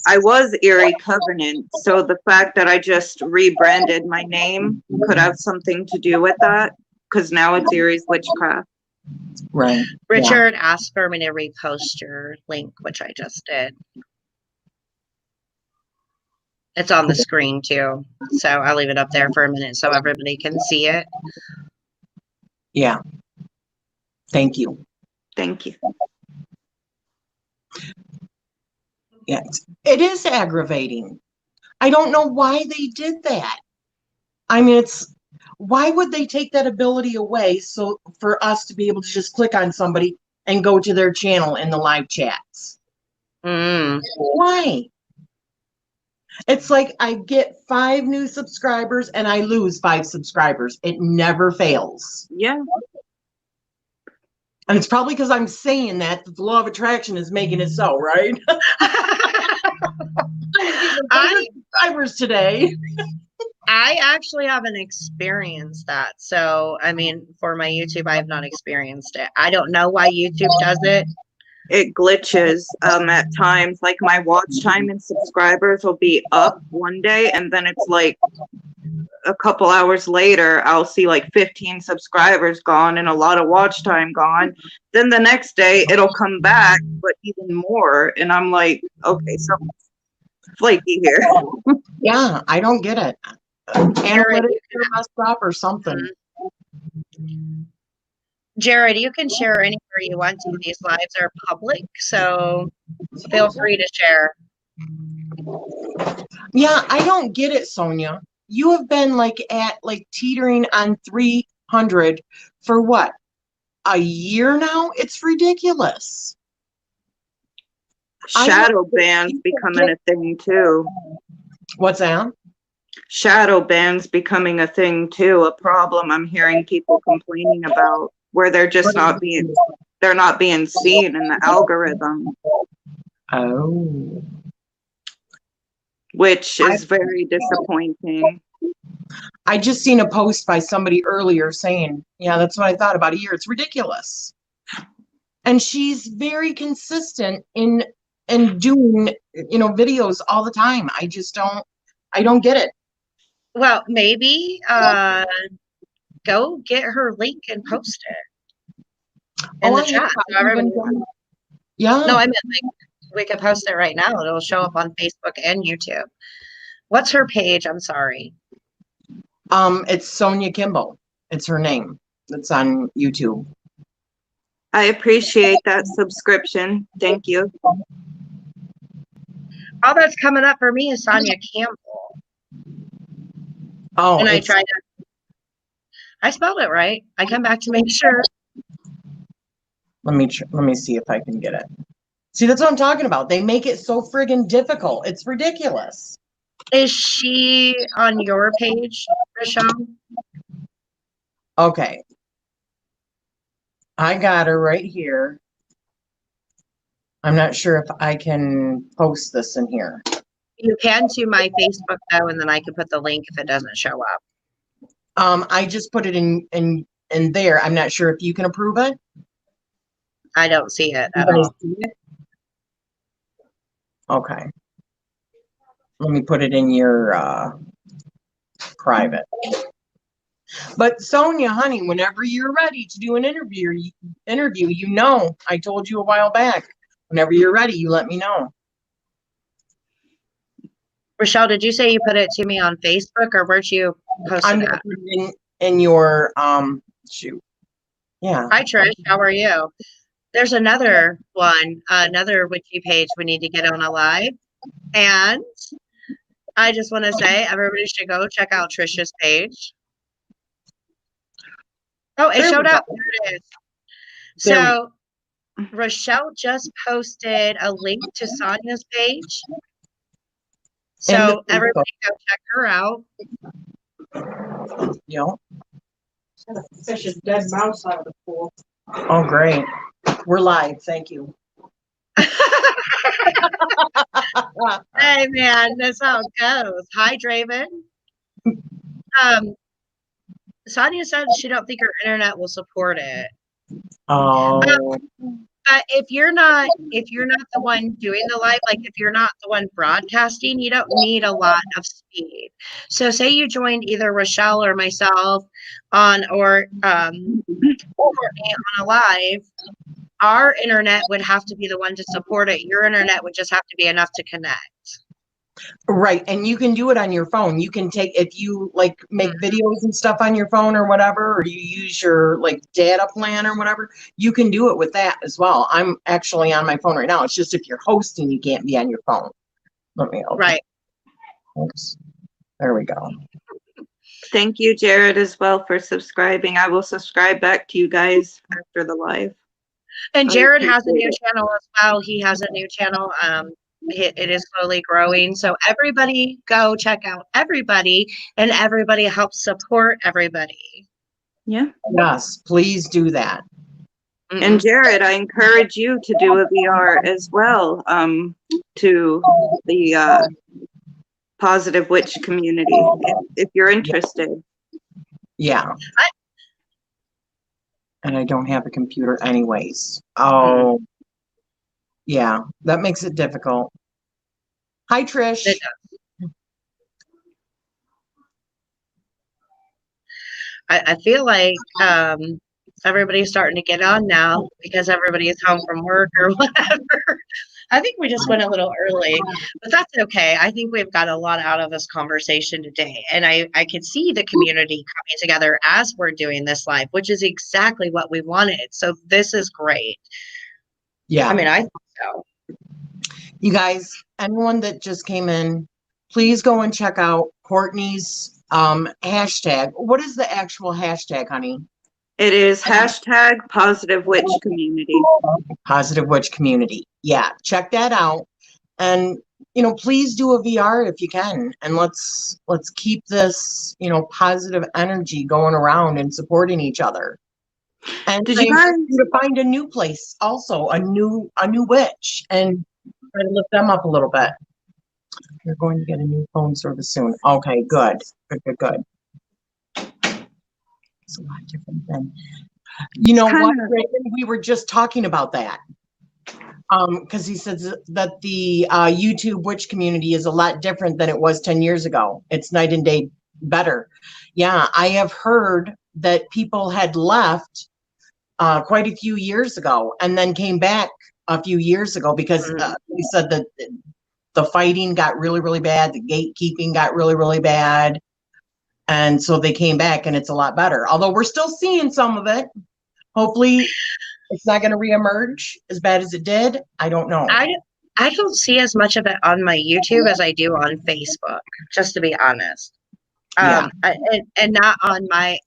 I was Erie Covenant, so the fact that I just rebranded my name could have something to do with that, because now it's Eries Witchcraft. Right. Richard asked for me to repost your link, which I just did. It's on the screen too, so I'll leave it up there for a minute so everybody can see it. Yeah. Thank you. Thank you. Yeah, it is aggravating. I don't know why they did that. I mean, why would they take that ability away so for us to be able to just click on somebody and go to their channel in the live chats? Why? It's like I get 5 new subscribers and I lose 5 subscribers. It never fails. Yeah. And it's probably because I'm saying that the law of attraction is making it so, right? Subscribers today. I actually haven't experienced that. So, I mean, for my YouTube, I have not experienced it. I don't know why YouTube does it. It glitches at times. Like my watch time and subscribers will be up one day, and then it's like a couple hours later, I'll see like 15 subscribers gone and a lot of watch time gone. Then the next day, it'll come back, but even more. And I'm like, okay, something's flaky here. Yeah, I don't get it. Analytics are messed up or something. Jared, you can share anywhere you want to. These lives are public, so feel free to share. Yeah, I don't get it, Sonia. You have been teetering on 300 for what? A year now? It's ridiculous. Shadow ban's becoming a thing too. What's that? Shadow ban's becoming a thing too, a problem I'm hearing people complaining about, where they're just not being seen in the algorithm. Oh. Which is very disappointing. I just seen a post by somebody earlier saying, yeah, that's what I thought about a year. It's ridiculous. And she's very consistent in doing, videos all the time. I don't get it. Well, maybe go get her link and post it in the chat. So everybody yeah. No, I meant like we could post it right now. It'll show up on Facebook and YouTube. What's her page? I'm sorry. It's Sonia Kimball. It's her name. It's on YouTube. I appreciate that subscription. Thank you. All that's coming up for me is Sonia Campbell. Oh, and I spelled it right. I come back to make sure. Let me see if I can get it. See, that's what I'm talking about. They make it so friggin' difficult. It's ridiculous. Is she on your page, Rochelle? Okay. I got her right here. I'm not sure if I can post this in here. You can to my Facebook though, and then I can put the link if it doesn't show up. I just put it in there. I'm not sure if you can approve it. I don't see it You at guys all. see it? Okay. Let me put it in your private. But Sonia, honey, whenever you're ready to do an interview, you know, I told you a while back. Whenever you're ready, you let me know. Rochelle, did you say you put it to me on Facebook, or where'd you post I'm it gonna at? put it in your shoot. Yeah. Hi, Trish. How are you? There's another one, another witchy page we need to get on a live. And I just want to say everybody should go check out Trisha's page. Oh, it showed up. There it is. So Rochelle just posted a link to Sonia's page. So everybody go check her out. Yep. Fish a dead mouse out of the pool. Oh, great. We're live. Thank you. Hey, man, that's how it goes. Hi, Draven. Sonia said she don't think her internet will support it. Oh. But if you're not the one doing the live, like if you're not the one broadcasting, you don't need a lot of speed. So say you joined either Rochelle or myself on or Courtney on a live, our internet would have to be the one to support it. Your internet would just have to be enough to connect. Right. And you can do it on your phone. You can take, if you like make videos and stuff on your phone or whatever, or you use your like data plan or whatever, you can do it with that as well. I'm actually on my phone right now. It's just if you're hosting, you can't be on your phone. Let me open. Right. Oops. There we go. Thank you, Jared, as well for subscribing. I will subscribe back to you guys after the live. And Jared has a new channel as well. He has a new channel. It is slowly growing. So everybody go check out everybody, and everybody helps support everybody. Yeah. Yes, please do that. And Jared, I encourage you to do a VR as well to the Positive Witch community if you're interested. Yeah. And I don't have a computer anyways. Oh, yeah, that makes it difficult. Hi, Trish. I feel like everybody's starting to get on now because everybody is home from work or whatever. I think we just went a little early, but that's okay. I think we've got a lot out of this conversation today. And I can see the community coming together as we're doing this live, which is exactly what we wanted. So this is great. Yeah. I mean, I think so. You guys, anyone that just came in, please go and check out Courtney's hashtag. What is the actual hashtag, honey? It is hashtag Positive Witch Community. Positive Witch Community. Yeah, check that out. And, you know, please do a VR if you can. And let's keep this, you know, positive energy going around and supporting each other. And did you guys to find a new place also, a new witch, and try to lift them up a little bit. You're going to get a new phone service soon. Okay, good. Good. It's a lot different than, you know what, Raven, we were just talking about that. Because he says that the YouTube witch community is a lot different than it was 10 years ago. It's night and day better. Yeah, I have heard that people had left quite a few years ago and then came back a few years ago because he said that the fighting got really, really bad. The gatekeeping got really, really bad. And so they came back and it's a lot better. Although we're still seeing some of it. Hopefully it's not going to reemerge as bad as it did. I don't know. I don't see as much of it on my YouTube as I do on Facebook, just to be honest. And not on my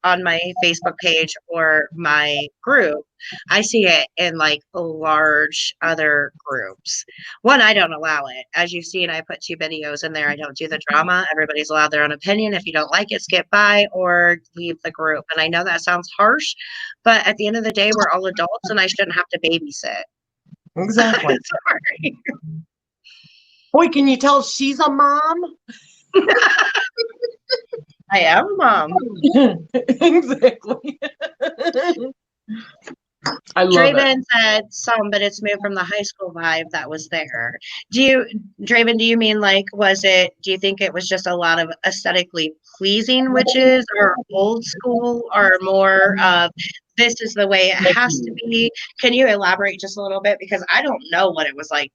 Facebook page or my group. I see it in like large other groups. One, I don't allow it. As you've seen, I put 2 videos in there. I don't do the drama. Everybody's allowed their own opinion. If you don't like it, skip by or leave the group. And I know that sounds harsh, but at the end of the day, we're all adults and I shouldn't have to babysit. Exactly. Sorry. Boy, can you tell she's a mom? I am a mom. Exactly. I love it. Draven said some, but it's moved from the high school vibe that was there. Draven, do you mean like, do you think it was just a lot of aesthetically pleasing witches or old school or more of this is the way it has to be? Can you elaborate just a little bit? Because I don't know what it was like.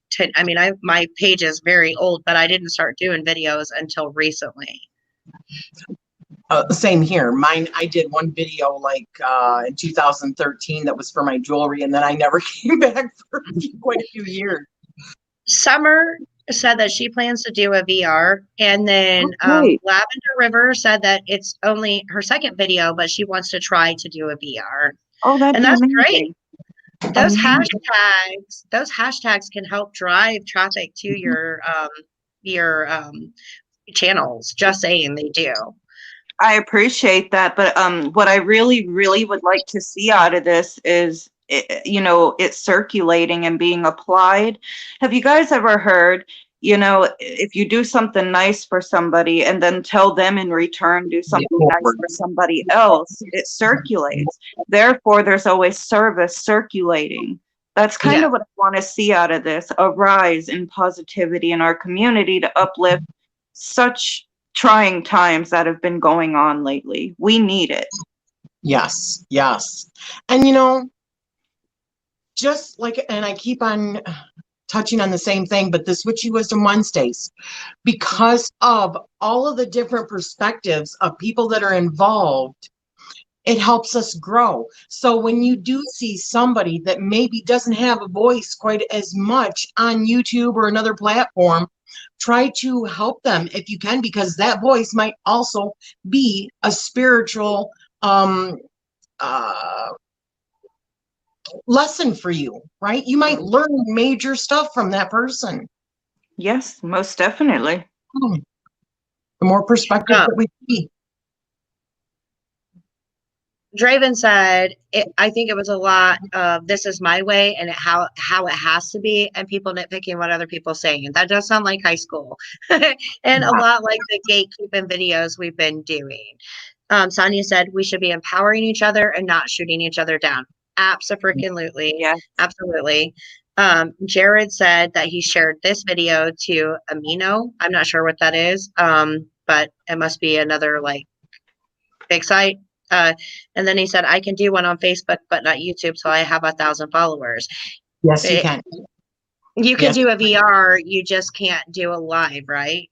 My page is very old, but I didn't start doing videos until recently. Same here. Mine, I did one video like in 2013 that was for my jewelry, and then I never came back for quite a few years. Summer said that she plans to do a VR, and then Okay. Lavender River said that it's only her second video, but she wants to try to do a VR. Oh, that'd And be that's amazing. great. Those hashtags can help drive traffic to your channels. Just saying, they do. I appreciate that, but what I really, really would like to see out of this is, it circulating and being applied. Have you guys ever heard, if you do something nice for somebody and then tell them in return, do something nice for somebody else, it circulates. Therefore, there's always service circulating. That's kind of what I want to see out of this, a rise in positivity in our community to uplift such trying times that have been going on lately. We need it. Yes, yes. And just like, and I keep on touching on the same thing, but this Witchy Wisdom Wednesdays, because of all of the different perspectives of people that are involved, it helps us grow. So when you do see somebody that maybe doesn't have a voice quite as much on YouTube or another platform, try to help them if you can, because that voice might also be a spiritual lesson for you, right? You might learn major stuff from that person. Yes, most definitely. The more perspective that we see. Draven said, I think it was a lot of this is my way and how it has to be, and people nitpicking what other people saying. And that does sound like high school and a lot like the gatekeeping videos we've been doing. Sonia said we should be empowering each other and not shooting each other down. Absolutely. Yeah. Absolutely. Jared said that he shared this video to Amino. I'm not sure what that is, but it must be another like big site. And then he said, I can do one on Facebook, but not YouTube. So I have 1,000 followers. Yes, you can. You can do a VR. You just can't do a live, right?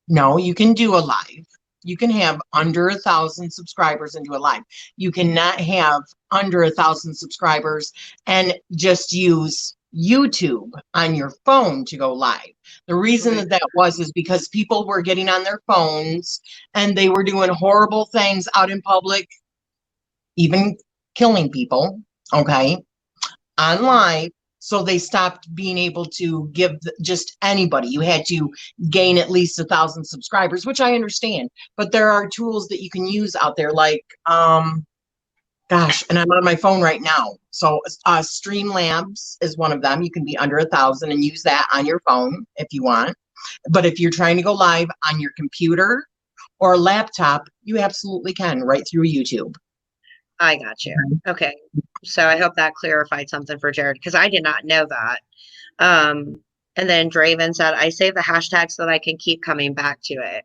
No, you can do a live. You can have under 1,000 subscribers and do a live. You cannot have under 1,000 subscribers and just use YouTube on your phone to go live. The reason that was is because people were getting on their phones and they were doing horrible things out in public, even killing people, okay, on live. So they stopped being able to give just anybody. You had to gain at least 1,000 subscribers, which I understand. But there are tools that you can use out there like, gosh, and I'm on my phone right now. So Streamlabs is one of them. You can be under 1,000 and use that on your phone if you want. But if you're trying to go live on your computer or laptop, you absolutely can right through YouTube. I got you. Okay. So I hope that clarified something for Jared, because I did not know that. And then Draven said, I save the hashtag so that I can keep coming back to it.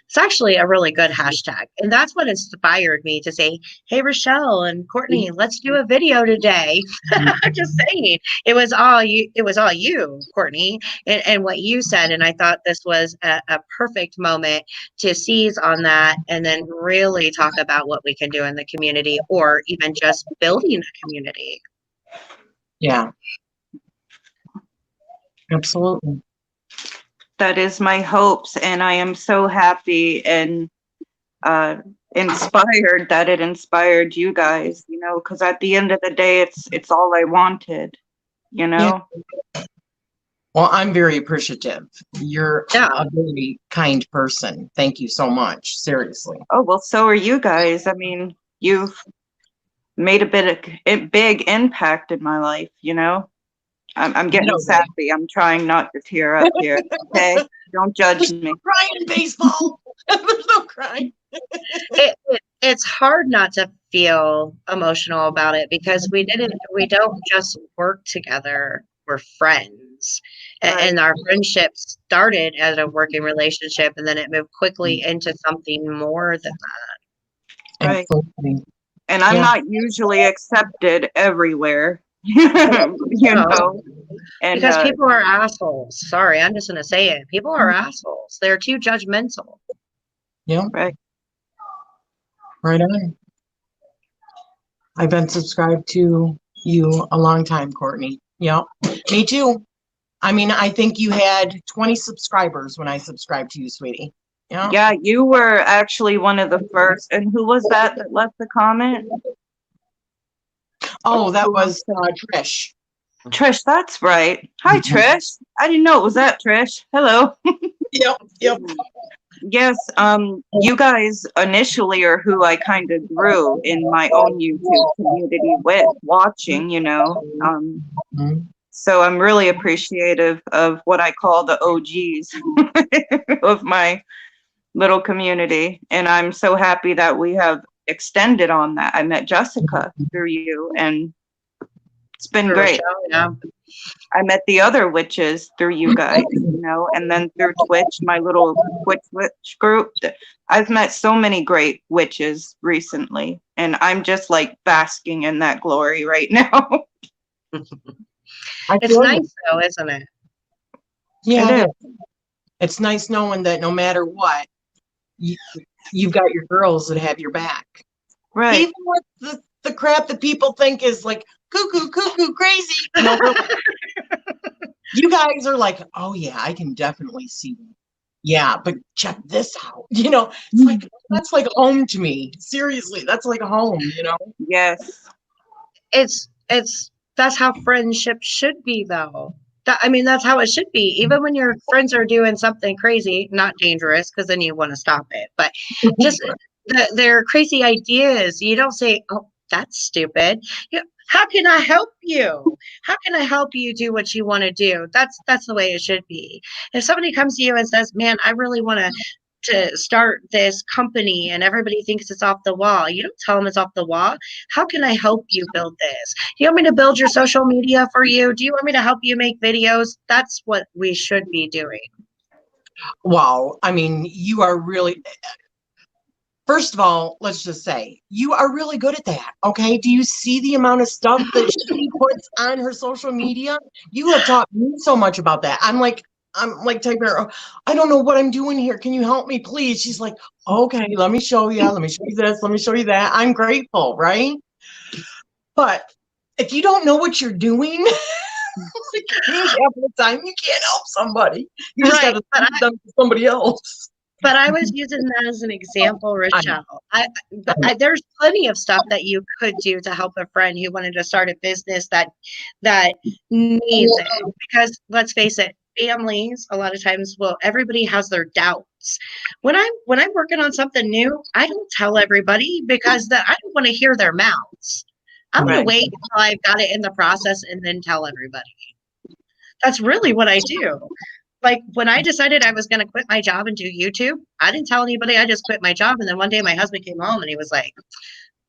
It's actually a really good hashtag. And that's what inspired me to say, hey, Rochelle and Courtney, let's do a video today. I'm just saying, it was all you, Courtney, and what you said. And I thought this was a perfect moment to seize on that and then really talk about what we can do in the community, or even just building a community. Yeah. Absolutely. That is my hopes, and I am so happy and inspired that it inspired you guys, because at the end of the day, it's all I wanted, Yeah. Well, I'm very appreciative. You're a very kind person. Thank you so much. Seriously. Oh, well, so are you guys. I mean, you've made a big impact in my life, I'm getting sappy. I'm trying not to tear up here. Okay, don't judge me. Crying in baseball. There's no crying. it's hard not to feel emotional about it because we don't just work together, we're friends. And our friendship started as a working relationship, and then it moved quickly into something more than that. Right. And I'm not usually accepted everywhere, you know. And because people are assholes. Sorry, I'm just gonna say it. People are assholes. They're too judgmental. Yeah. Right. Right on. I've been subscribed to you a long time, Courtney. Yep. Me too. I mean, I think you had 20 subscribers when I subscribed to you, sweetie. Yeah. Yeah, you were actually one of the first. And who was that left the comment? Oh, that was Trish. Trish, that's right. Hi, Trish. I didn't know it was that, Trish. Hello. Yep. Yes, you guys initially are who I kind of grew in my own YouTube community with, watching, you know. So I'm really appreciative of what I call the OGs of my little community. And I'm so happy that we have extended on that. I met Jessica through you, and it's been great. I met the other witches through you guys, you know, and then through Twitch, my little Witch group. I've met so many great witches recently, and I'm just like basking in that glory right now. It's nice though, isn't it? Yeah, it is. It's nice knowing that no matter what, you've got your girls that have your back. Right. Even with the crap that people think is like cuckoo, crazy. No, really. You guys are like, oh yeah, I can definitely see that. Yeah, but check this out. You know, it's like that's like home to me. Seriously, that's like home, you know? Yes. That's how friendship should be though. I mean, that's how it should be. Even when your friends are doing something crazy, not dangerous, because then you want to stop it. But just their crazy ideas, you don't say, "Oh, that's stupid." How can I help you? How can I help you do what you want to do? That's the way it should be. If somebody comes to you and says, "Man, I really want to start this company," and everybody thinks it's off the wall, you don't tell them it's off the wall. How can I help you build this? Do you want me to build your social media for you? Do you want me to help you make videos? That's what we should be doing. Wow. I mean, you are really, first of all, let's just say you are really good at that. Okay. Do you see the amount of stuff that she puts on her social media? You have taught me so much about that. I'm like typing her, I don't know what I'm doing here. Can you help me, please? She's like, okay, let me show you. Let me show you this. Let me show you that. I'm grateful, right? But if you don't know what you're doing, like, half the time you can't help somebody. You just got to send them to somebody else. But I was using that as an example, Rochelle. There's plenty of stuff that you could do to help a friend who wanted to start a business that needs it. Because let's face it, families a lot of times, well, everybody has their doubts. When I'm working on something new, I don't tell everybody because I don't want to hear their mouths. I'm going to wait until I've got it in the process and then tell everybody. That's really what I do. Like when I decided I was going to quit my job and do YouTube, I didn't tell anybody. I just quit my job. And then one day my husband came home and he was like,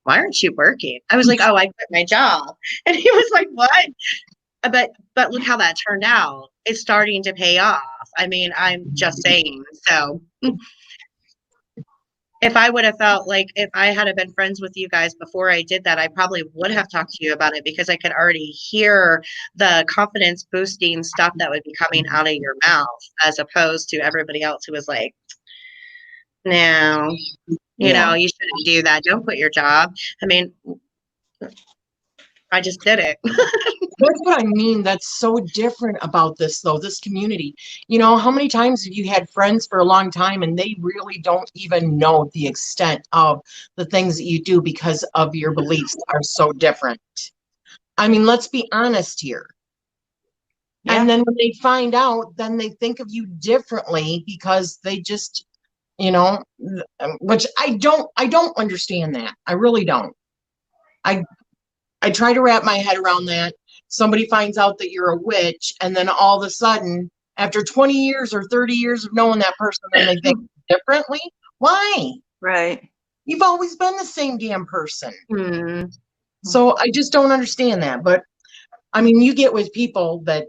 "Why aren't you working?" I was like, "Oh, I quit my job." And he was like, "What?" But look how that turned out. It's starting to pay off. I mean, I'm just saying. So if I would have felt like if I had been friends with you guys before I did that, I probably would have talked to you about it because I could already hear the confidence boosting stuff that would be coming out of your mouth as opposed to everybody else who was like, "No, you know, you shouldn't do that. Don't quit your job." I mean, I just did it. That's what I mean. That's so different about this, though, this community. You know, how many times have you had friends for a long time and they really don't even know the extent of the things that you do because of your beliefs are so different? I mean, let's be honest here. Yeah. And then when they find out, then they think of you differently because they just, you know, which I don't understand that. I really don't. I try to wrap my head around that. Somebody finds out that you're a witch, and then all of a sudden, after 20 years or 30 years of knowing that person, then they think differently. Why? Right. You've always been the same damn person. Hmm. So I just don't understand that. But I mean, you get with people that,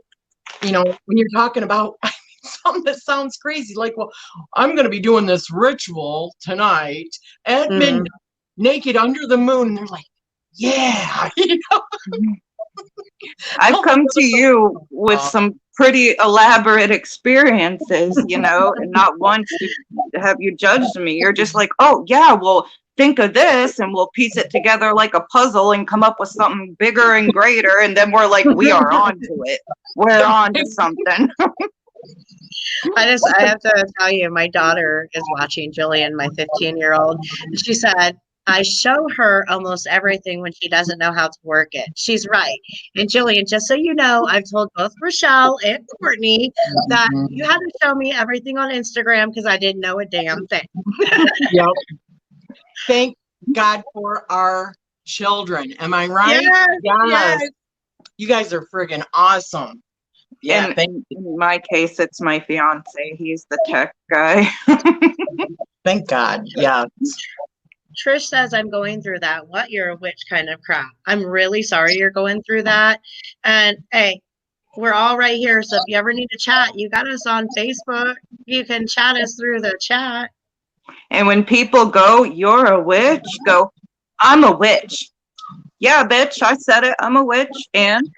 you know, when you're talking about something that sounds crazy, like, well, I'm going to be doing this ritual tonight at midnight, naked under the moon. And they're like, yeah. You know? I've come to you with some pretty elaborate experiences, you know, and not once have you judged me. You're just like, oh, yeah, well, think of this and we'll piece it together like a puzzle and come up with something bigger and greater. And then we're like, we are on to it. We're on to something. I have to tell you, my daughter is watching Jillian, my 15-year-old, and she said, I show her almost everything when she doesn't know how to work it. She's right. And Jillian, just so you know, I've told both Rochelle and Courtney that you had to show me everything on Instagram because I didn't know a damn thing. Yep. Thank God for our children. Am I right? Yes. You guys are friggin' awesome. Yeah. In my case, it's my fiance. He's the tech guy. Thank God. Yeah. Trish says I'm going through that. What? You're a witch kind of crap. I'm really sorry you're going through that. And hey, we're all right here. So if you ever need to chat, you got us on Facebook. You can chat us through the chat. And when people go, you're a witch, go, I'm a witch. Yeah, bitch, I said it. I'm a witch. And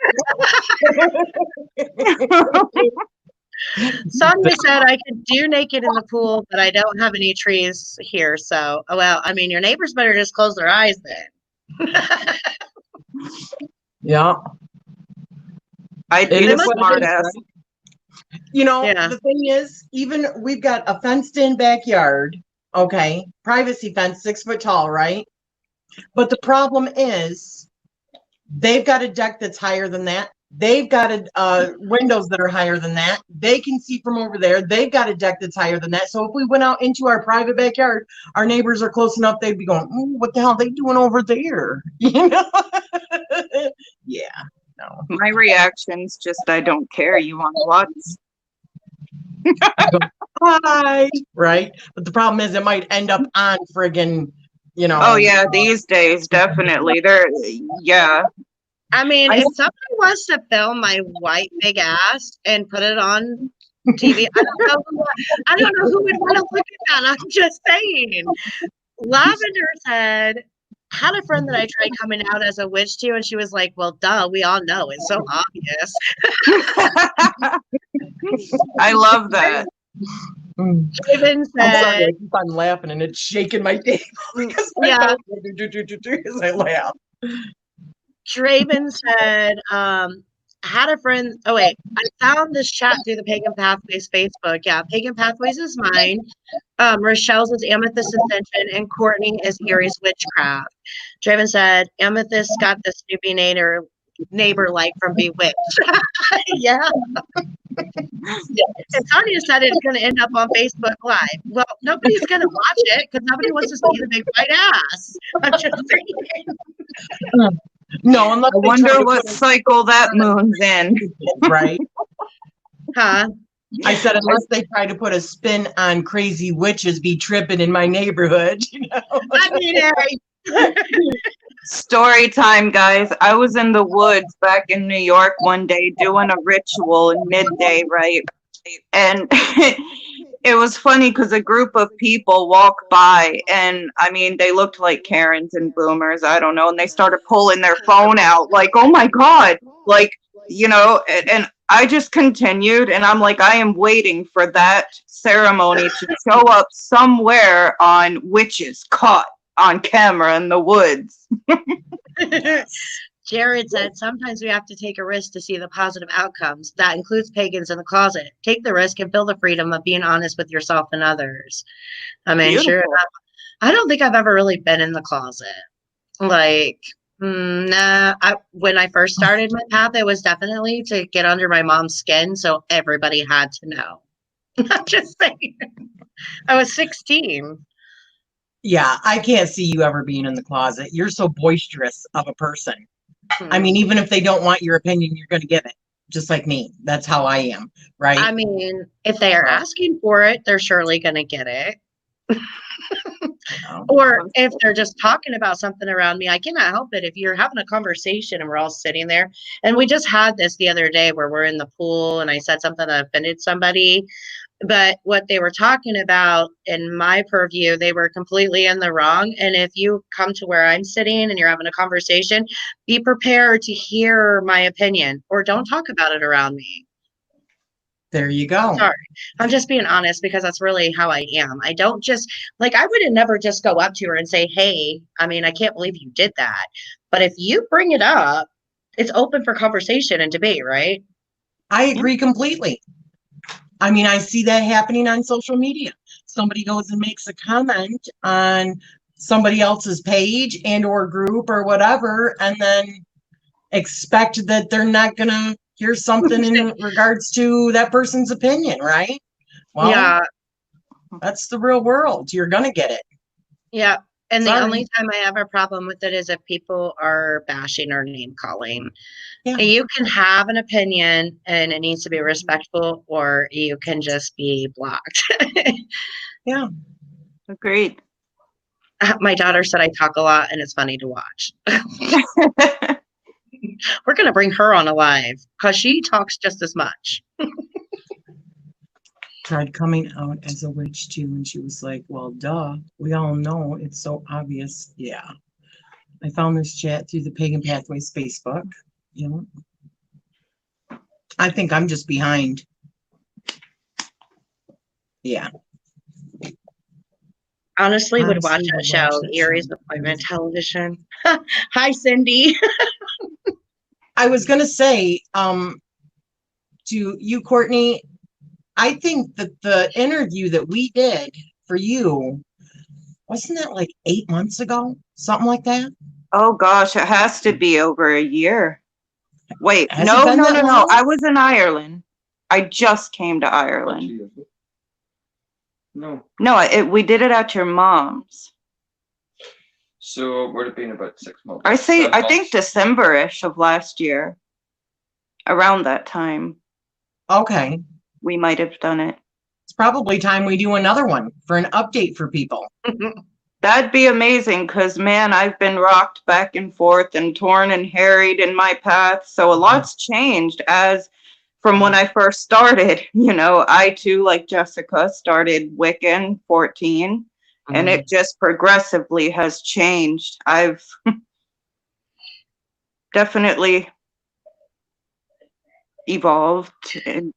Sonia said I could do naked in the pool, but I don't have any trees here. So, well, I mean, your neighbors better just close their eyes then. Yeah. I'd be the smart ass. You know, the thing is, even we've got a fenced in backyard, okay? Privacy fence, 6 foot tall, right? But the problem is they've got a deck that's higher than that. They've got windows that are higher than that. They can see from over there. They've got a deck that's higher than that. So if we went out into our private backyard, our neighbors are close enough, they'd be going, what the hell are they doing over there? You know? Yeah. No. My reaction's just, I don't care. You want what? Hi. Right? But the problem is it might end up on friggin', you know. Oh, yeah, these days, definitely. Yeah. I mean, if somebody wants to film my white big ass and put it on TV, I don't know who would want to look at that. I'm just saying. Lavender said, had a friend that I tried coming out as a witch to, and she was like, well, duh, we all know. It's so obvious. I love that. Draven said, I'm sorry, I keep on laughing and it's shaking my table because as I laugh. Draven said, had a friend. Oh, wait. I found this chat through the Pagan Pathways Facebook. Yeah, Pagan Pathways is mine. Rochelle's is Amethyst Ascension, and Courtney is Eries Witchcraft. Draven said, Amethyst got the Snoopy neighbor like from Bewitched. Yeah. And Sonia said it's going to end up on Facebook Live. Well, nobody's going to watch it because nobody wants to see the big white ass. I'm just saying. No, unless I wonder what cycle that moon's in. Right. Huh? I said, unless they try to put a spin on crazy witches be tripping in my neighborhood, you know. I mean, Story time, guys. I was in the woods back in New York one day doing a ritual in midday, right? And it was funny because a group of people walked by, and I mean, they looked like Karens and boomers, I don't know, and they started pulling their phone out like, oh my God, like, you know, and I just continued, and I'm like, I am waiting for that ceremony to show up somewhere on Witches Caught on Camera in the Woods. Jared said, sometimes we have to take a risk to see the positive outcomes. That includes pagans in the closet. Take the risk and feel the freedom of being honest with yourself and others. I mean, beautiful. Sure. I don't think I've ever really been in the closet. Like, nah. When I first started my path, it was definitely to get under my mom's skin, so everybody had to know. I'm just saying. I was 16. Yeah, I can't see you ever being in the closet. You're so boisterous of a person. I mean, even if they don't want your opinion, you're going to give it. Just like me. That's how I am, right? I mean, if they are asking for it, they're surely going to get it. Or if they're just talking about something around me, I cannot help it. If you're having a conversation and we're all sitting there, and we just had this the other day where we're in the pool and I said something that offended somebody, but what they were talking about in my purview, they were completely in the wrong. And if you come to where I'm sitting and you're having a conversation, be prepared to hear my opinion or don't talk about it around me. There you go. Sorry. I'm just being honest because that's really how I am. I don't just like, I would never just go up to her and say, hey, I mean, I can't believe you did that. But if you bring it up, it's open for conversation and debate, right? I agree completely. I mean, I see that happening on social media. Somebody goes and makes a comment on somebody else's page and or group or whatever, and then expect that they're not going to hear something in regards to that person's opinion, right? Well, yeah, that's the real world. You're going to get it. yeah. And Sorry. the only time I have a problem with it is if people are bashing or name calling. Yeah. You can have an opinion and it needs to be respectful, or you can just be blocked. Yeah. Agreed. My daughter said I talk a lot and it's funny to watch. We're going to bring her on alive because she talks just as much. Tried coming out as a witch too, and she was like, well, duh, we all know it's so obvious. Yeah. I found this chat through the Pagan Pathways Facebook. You know, I think I'm just behind. Yeah. Honestly, would watch that show, Eries Appointment Television. Hi, Cindy. I was going to say to you, Courtney, I think that the interview that we did for you, wasn't that like 8 months ago? Something like that? Oh gosh, it has to be over a year. Wait, Has it no. been that long? I was in Ireland. I just came to Ireland. No. No, we did it at your mom's. So it would have been about 6 months. I 7 think months. December-ish of last year. Around that time, Okay. we might have done it. It's probably time we do another one for an update for people. That'd be amazing because, man, I've been rocked back and forth and torn and harried in my path. So a lot's changed as from when I first started. You know, I too, like Jessica, started Wiccan 14, and it just progressively has changed. I've definitely evolved. And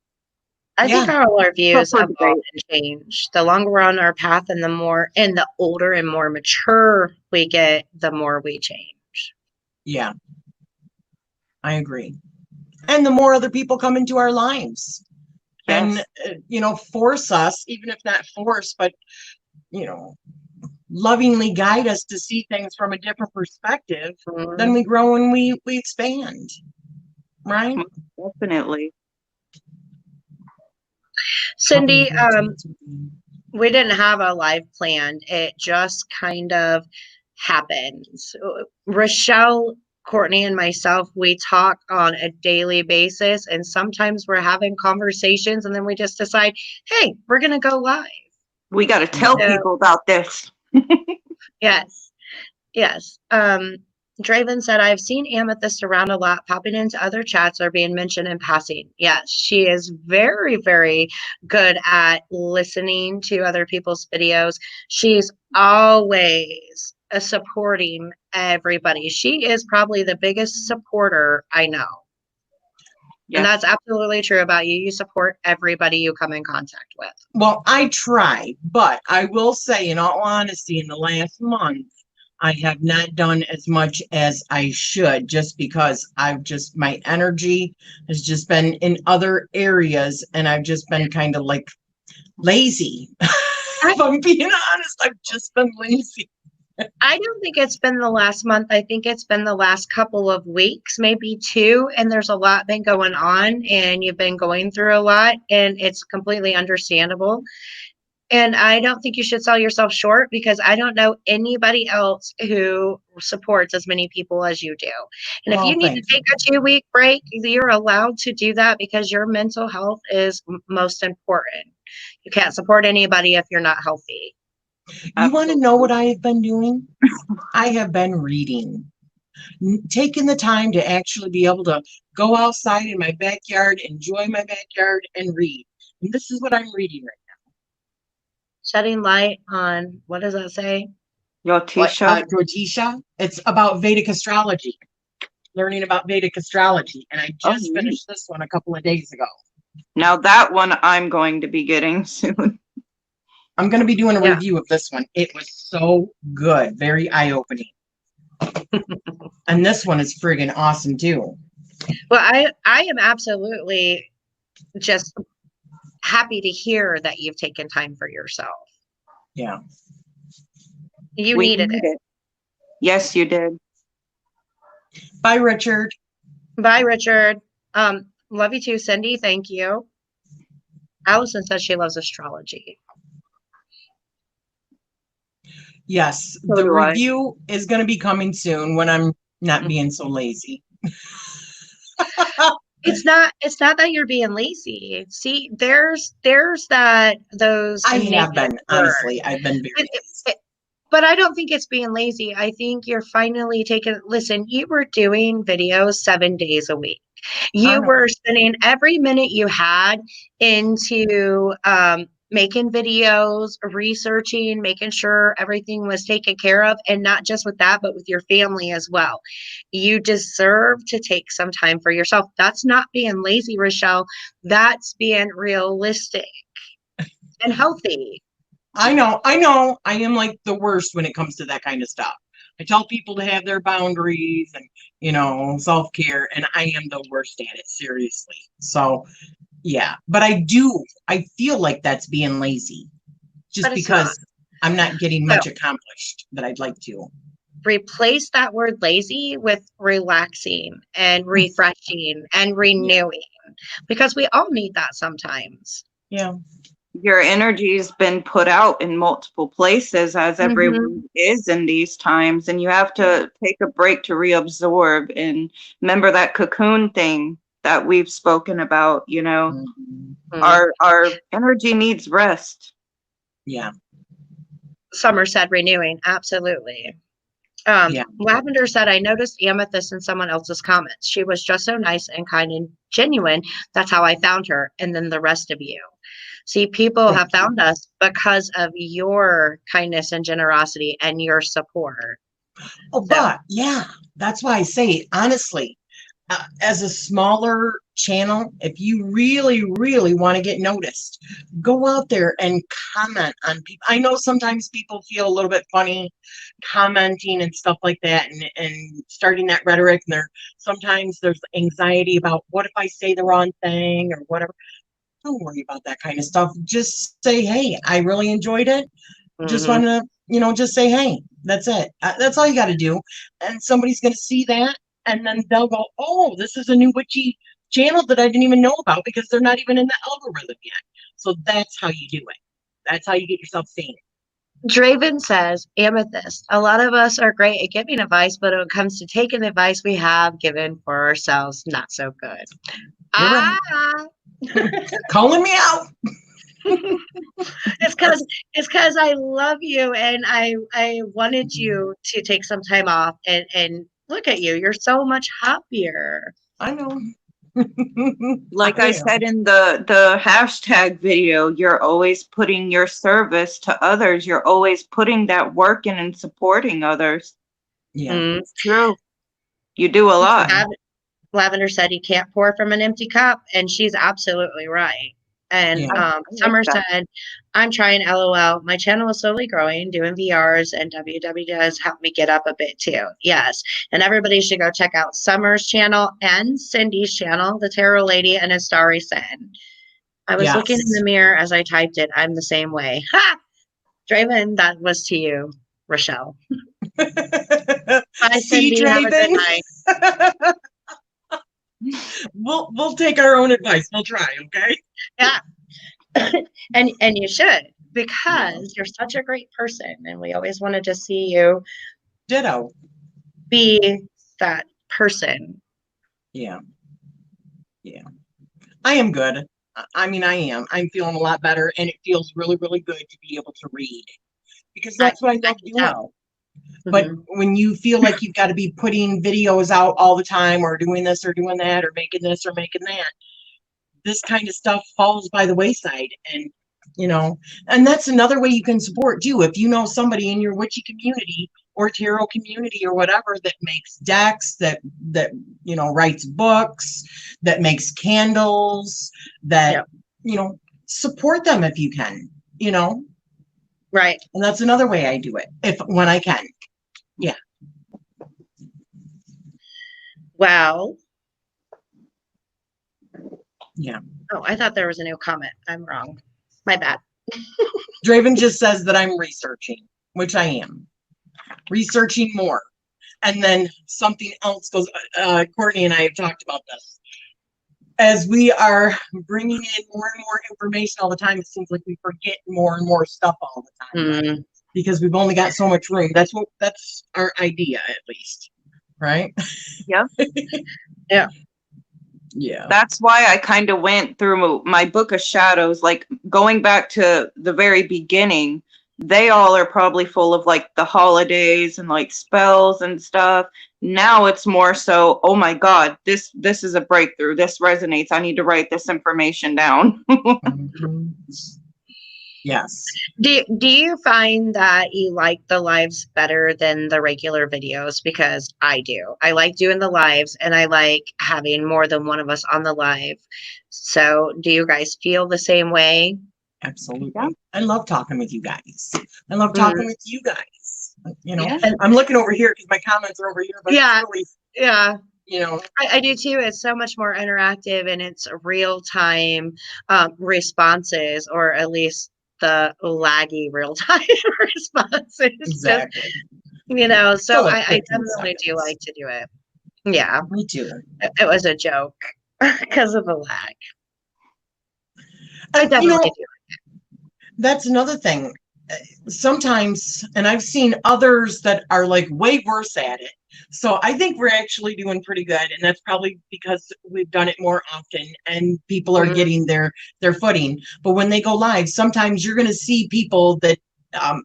I think all our views For evolve and change. The longer we're on our path and the older and more mature we get, the more we change. Yeah. I agree. And the more other people come into our lives and, you know, force us, even if not force, but, you know, lovingly guide us to see things from a different perspective, then we grow and we expand. Right? Definitely. Cindy, we didn't have a live planned. It just kind of happened. So, Rochelle, Courtney, and myself, we talk on a daily basis, and sometimes we're having conversations, and then we just decide, hey, we're going to go live. We got to tell people about this. Yes. Yes. Draven said, I've seen Amethyst around a lot, popping into other chats or being mentioned in passing. Yes, she is very, very good at listening to other people's videos. She's always supporting everybody. She is probably the biggest supporter I know. Yes. And that's absolutely true about you. You support everybody you come in contact with. Well, I try, but I will say, in all honesty, in the last month, I have not done as much as I should, just because my energy has just been in other areas, and I've just been kind of like lazy. If I'm being honest, I've just been lazy. I don't think it's been the last month. I think it's been the last couple of weeks, maybe 2. And there's a lot been going on, and you've been going through a lot, and it's completely understandable. And I don't think you should sell yourself short, because I don't know anybody else who supports as many people as you do. And if you need to take a 2-week break, you're allowed to do that, because your mental health is most important. You can't support anybody if you're not healthy. You want to know what I have been doing? I have been reading, taking the time to actually be able to go outside in my backyard, enjoy my backyard, and read. And this is what I'm reading right Shedding light on, what does that say? now. Yotisha. Jyotisha. It's about Vedic astrology, learning about Vedic astrology. And I Oh, just neat. finished this one a couple of days ago. Now that one I'm going to be getting soon. I'm going to be doing a Yeah. review of this one. It was so good, very eye-opening. And this one is friggin' awesome too. Well, I am absolutely just happy to hear that you've taken time for yourself. Yeah. You We needed need it. Yes, you did. Bye, Richard. Bye, Richard. Love you too, Cindy. Thank you. Allison says she loves astrology. Yes, So the do I. review is going to be coming soon when I'm not being so lazy. It's not that you're being lazy. See, there's those I have negative been, words. honestly, I've been very It- lazy. But I don't think it's being lazy. I think you're finally taking, listen, you were doing videos 7 days a week. You know. were spending every minute you had into making videos, researching, making sure everything was taken care of. And not just with that, but with your family as well. You deserve to take some time for yourself. That's not being lazy, Rochelle. That's being realistic and healthy. I know. I am like the worst when it comes to that kind of stuff. I tell people to have their boundaries and, self-care, and I am the worst at it, seriously. So, yeah. But I feel like that's being lazy just But it's not. because I'm not getting So- much accomplished that I'd like to. Replace that word lazy with relaxing and refreshing and renewing, because we all need that sometimes. Yeah. Your energy's been put out in multiple places as everyone is in these times, and you have to take a break to reabsorb and remember that cocoon thing that we've spoken about. Mhm. Our energy needs rest. Yeah. Summer said renewing, absolutely. Yeah. Lavender said, I noticed Amethyst in someone else's comments. She was just so nice and kind and genuine. That's how I found her. And then the rest of you. See, people have found us because of your kindness and generosity and your support. Oh, but yeah, that's why I say, honestly, as a smaller channel, if you really, really want to get noticed, go out there and comment on people. I know sometimes people feel a little bit funny commenting and stuff like that, and starting that rhetoric, and sometimes there's anxiety about what if I say the wrong thing or whatever. Don't worry about that kind of stuff. Just say, hey, I really enjoyed it. Just want to, just say, hey, that's it. That's all you got to do. And somebody's going to see that. And then they'll go, oh, this is a new witchy channel that I didn't even know about, because they're not even in the algorithm yet. So that's how you do it. That's how you get yourself seen. Draven says, Amethyst, a lot of us are great at giving advice, but when it comes to taking advice we have given for ourselves, not so good. You're right. Calling me out. It's because I love you, and I wanted you to take some time off, and look at you. You're so much happier. I know. Like I said in the hashtag video, you're always putting your service to others. You're always putting that work in and supporting others. Yeah. It's true. You do a lot. Lavender said you can't pour from an empty cup, and she's absolutely right. And Yeah. Summer said, I'm trying LOL. My channel is slowly growing, doing VRs, and WW has helped me get up a bit too. Yes. And everybody should go check out Summer's channel and Cindy's channel, The Tarot Lady and Astari Sen. I was looking in the mirror as I typed it. I'm the same way. Ha! Draven, that was to you, Rochelle. Bye, Cindy. Have a good night. We'll take our own advice. We'll try, okay? Yeah. and you should, because you're such a great person, and we always wanted to see you Ditto. be that person. Yeah. I am good. I mean, I am. I'm feeling a lot better, and it feels really, really good to be able to read. because that's what I love can doing. tell. But Mhm. when you feel like you've got to be putting videos out all the time or doing this or doing that or making this or making that, this kind of stuff falls by the wayside. And, you know, and that's another way you can support too. If you know somebody in your witchy community or tarot community or whatever that makes decks, that you know, writes books, that makes candles, that, Yep. you know, support them if you can, you know. Right. And that's another way I do it, when I can. Yeah. Well. Yeah. Oh, I thought there was a new comment. I'm wrong. My bad. Draven just says that I'm researching, which I am. Researching more. And then something else goes, Courtney and I have talked about this. As we are bringing in more and more information all the time, it seems like we forget more and more stuff all the time. Right? Because we've only got so much room. That's our idea, at least. Right? Yep. Yeah. Yeah. That's why I kind of went through my book of shadows, like going back to the very beginning. They all are probably full of like the holidays and like spells and stuff. Now it's more so, oh my God, this is a breakthrough. This resonates. I need to write this information down. Mhm. Yes. Do you find that you like the lives better than the regular videos? Because I do. I like doing the lives, and I like having more than one of us on the live. So do you guys feel the same way? Absolutely. Yeah. I love talking with you guys. I love talking with you guys. You know, Yeah. I'm looking over here because my comments are over here, but Yeah. it's really, Yeah. you know. I do too. It's so much more interactive, and it's real time responses, or at least the laggy real time responses. Exactly. Just, you know, so Still like I 15 definitely do seconds. like to do it. Yeah, Me too. it was a joke because of the lag. I And, you definitely know, do. that's another thing. Sometimes, and I've seen others that are like way worse at it. So I think we're actually doing pretty good, and that's probably because we've done it more often and people are Mhm. getting their footing. But when they go live, sometimes you're going to see people that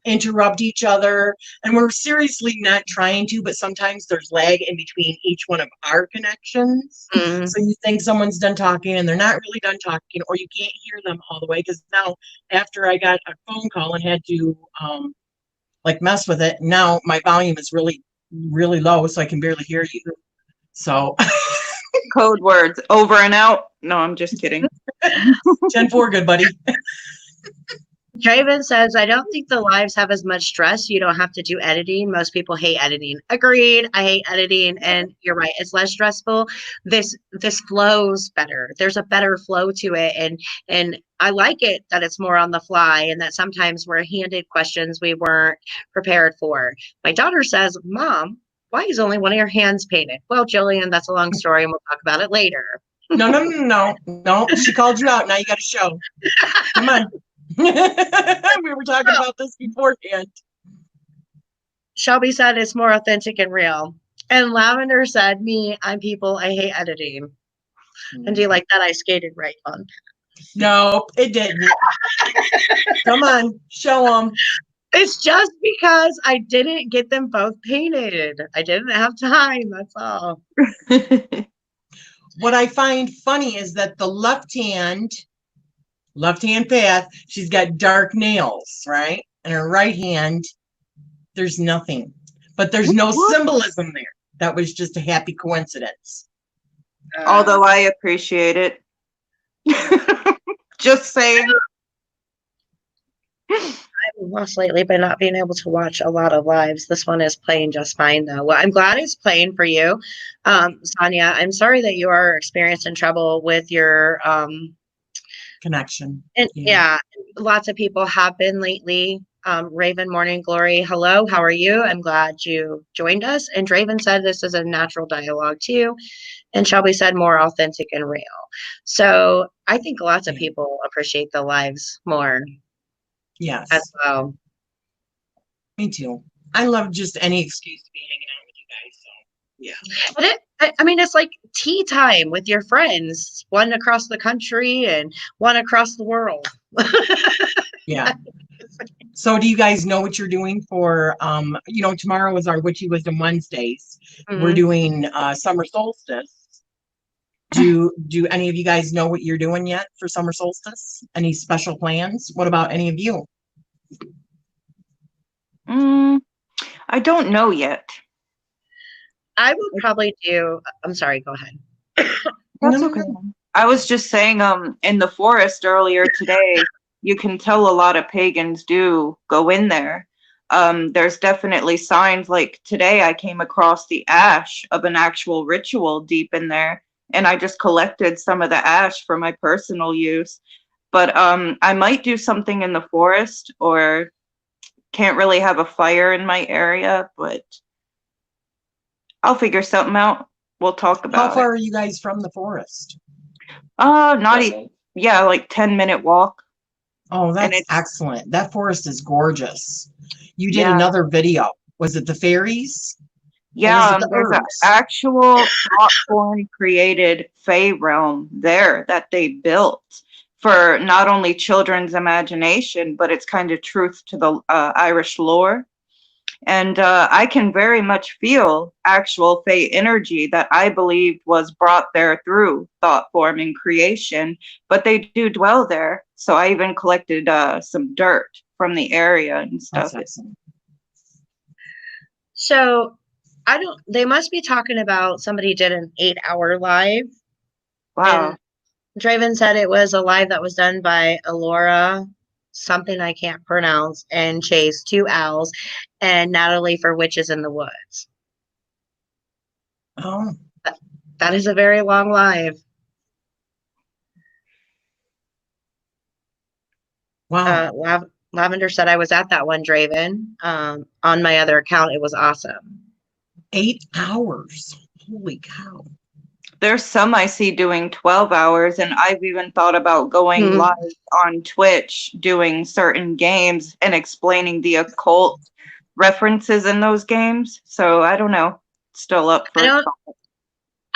interrupt each other, and we're seriously not trying to, but sometimes there's lag in between each one of our connections. Mhm. So you think someone's done talking and they're not really done talking, or you can't hear them all the way. Because now, after I got a phone call and had to like mess with it, now my volume is really, really low, so I can barely hear you. So Code words, over and out. No, I'm just kidding. 10-4, good buddy. Draven says, I don't think the lives have as much stress. You don't have to do editing. Most people hate editing. Agreed. I hate editing, and you're right. It's less stressful. This flows better. There's a better flow to it, and I like it that it's more on the fly, and that sometimes we're handed questions we weren't prepared for. My daughter says, Mom, why is only one of your hands painted? Well, Jillian, that's a long story, and we'll talk about it later. No. She called you out. Now you got to show. Come on. We were talking about this beforehand. Shelby said it's more authentic and real. And Lavender said, me, I'm people, I hate editing. And do you like that? I skated right on. No, it didn't. Come on, show them. It's just because I didn't get them both painted. I didn't have time. That's all. What I find funny is that the left hand path, she's got dark nails, right? And her right hand, there's nothing. But there's no symbolism there. That was just a happy coincidence. Although I appreciate it. Just saying. I've lost lately by not being able to watch a lot of lives. This one is playing just fine, though. Well, I'm glad it's playing for you. Sonia, I'm sorry that you are experiencing trouble with your connection. And yeah, lots of people have been lately. Raven Morning Glory, hello, how are you? I'm glad you joined us. And Draven said this is a natural dialogue too. And Shelby said more authentic and real. So I think lots of people appreciate the lives more. Yes. As well. Me too. I love just any excuse to be hanging out with you guys. So yeah. And I mean, it's like tea time with your friends, one across the country and one across the world. Yeah. So do you guys know what you're doing for, tomorrow is our Witchy Wisdom Wednesdays. We're Mhm. doing summer solstice. Do any of you guys know what you're doing yet for summer solstice? Any special plans? What about any of you? I don't know yet. I would probably do. I'm sorry. Go ahead. That's No, okay. I was just saying, in the forest earlier today, you can tell a lot of pagans do go in there. There's definitely signs, like today I came across the ash of an actual ritual deep in there, and I just collected some of the ash for my personal use. But I might do something in the forest, or can't really have a fire in my area, but I'll figure something out. We'll talk How about it. far are you guys from the forest? Not That e night. Yeah, like 10-minute walk. Oh, And that's it's, excellent. That forest is gorgeous. You did yeah, another video. Was it the fairies or was yeah, it the there's an herbs? actual popcorn created Fey realm there that they built for not only children's imagination, but it's kind of truth to the Irish lore. And I can very much feel actual Fey energy that I believed was brought there through thought form and creation, but they do dwell there. So I even collected some dirt from the area and stuff. That's excellent. So I don't. They must be talking about somebody did an 8-hour live, Wow. and Draven said it was a live that was done by Alora, something I can't pronounce, and Chase, 2 owls, and Natalie for Witches in the Woods. Oh, That is a very long live. wow. Lavender said I was at that one, Draven. On my other account, it was awesome. 8 hours. Holy cow. There's some I see doing 12 hours, and I've even thought about going Hmm. live on Twitch, doing certain games and explaining the occult references in those games. So I don't know. Still up I for don't.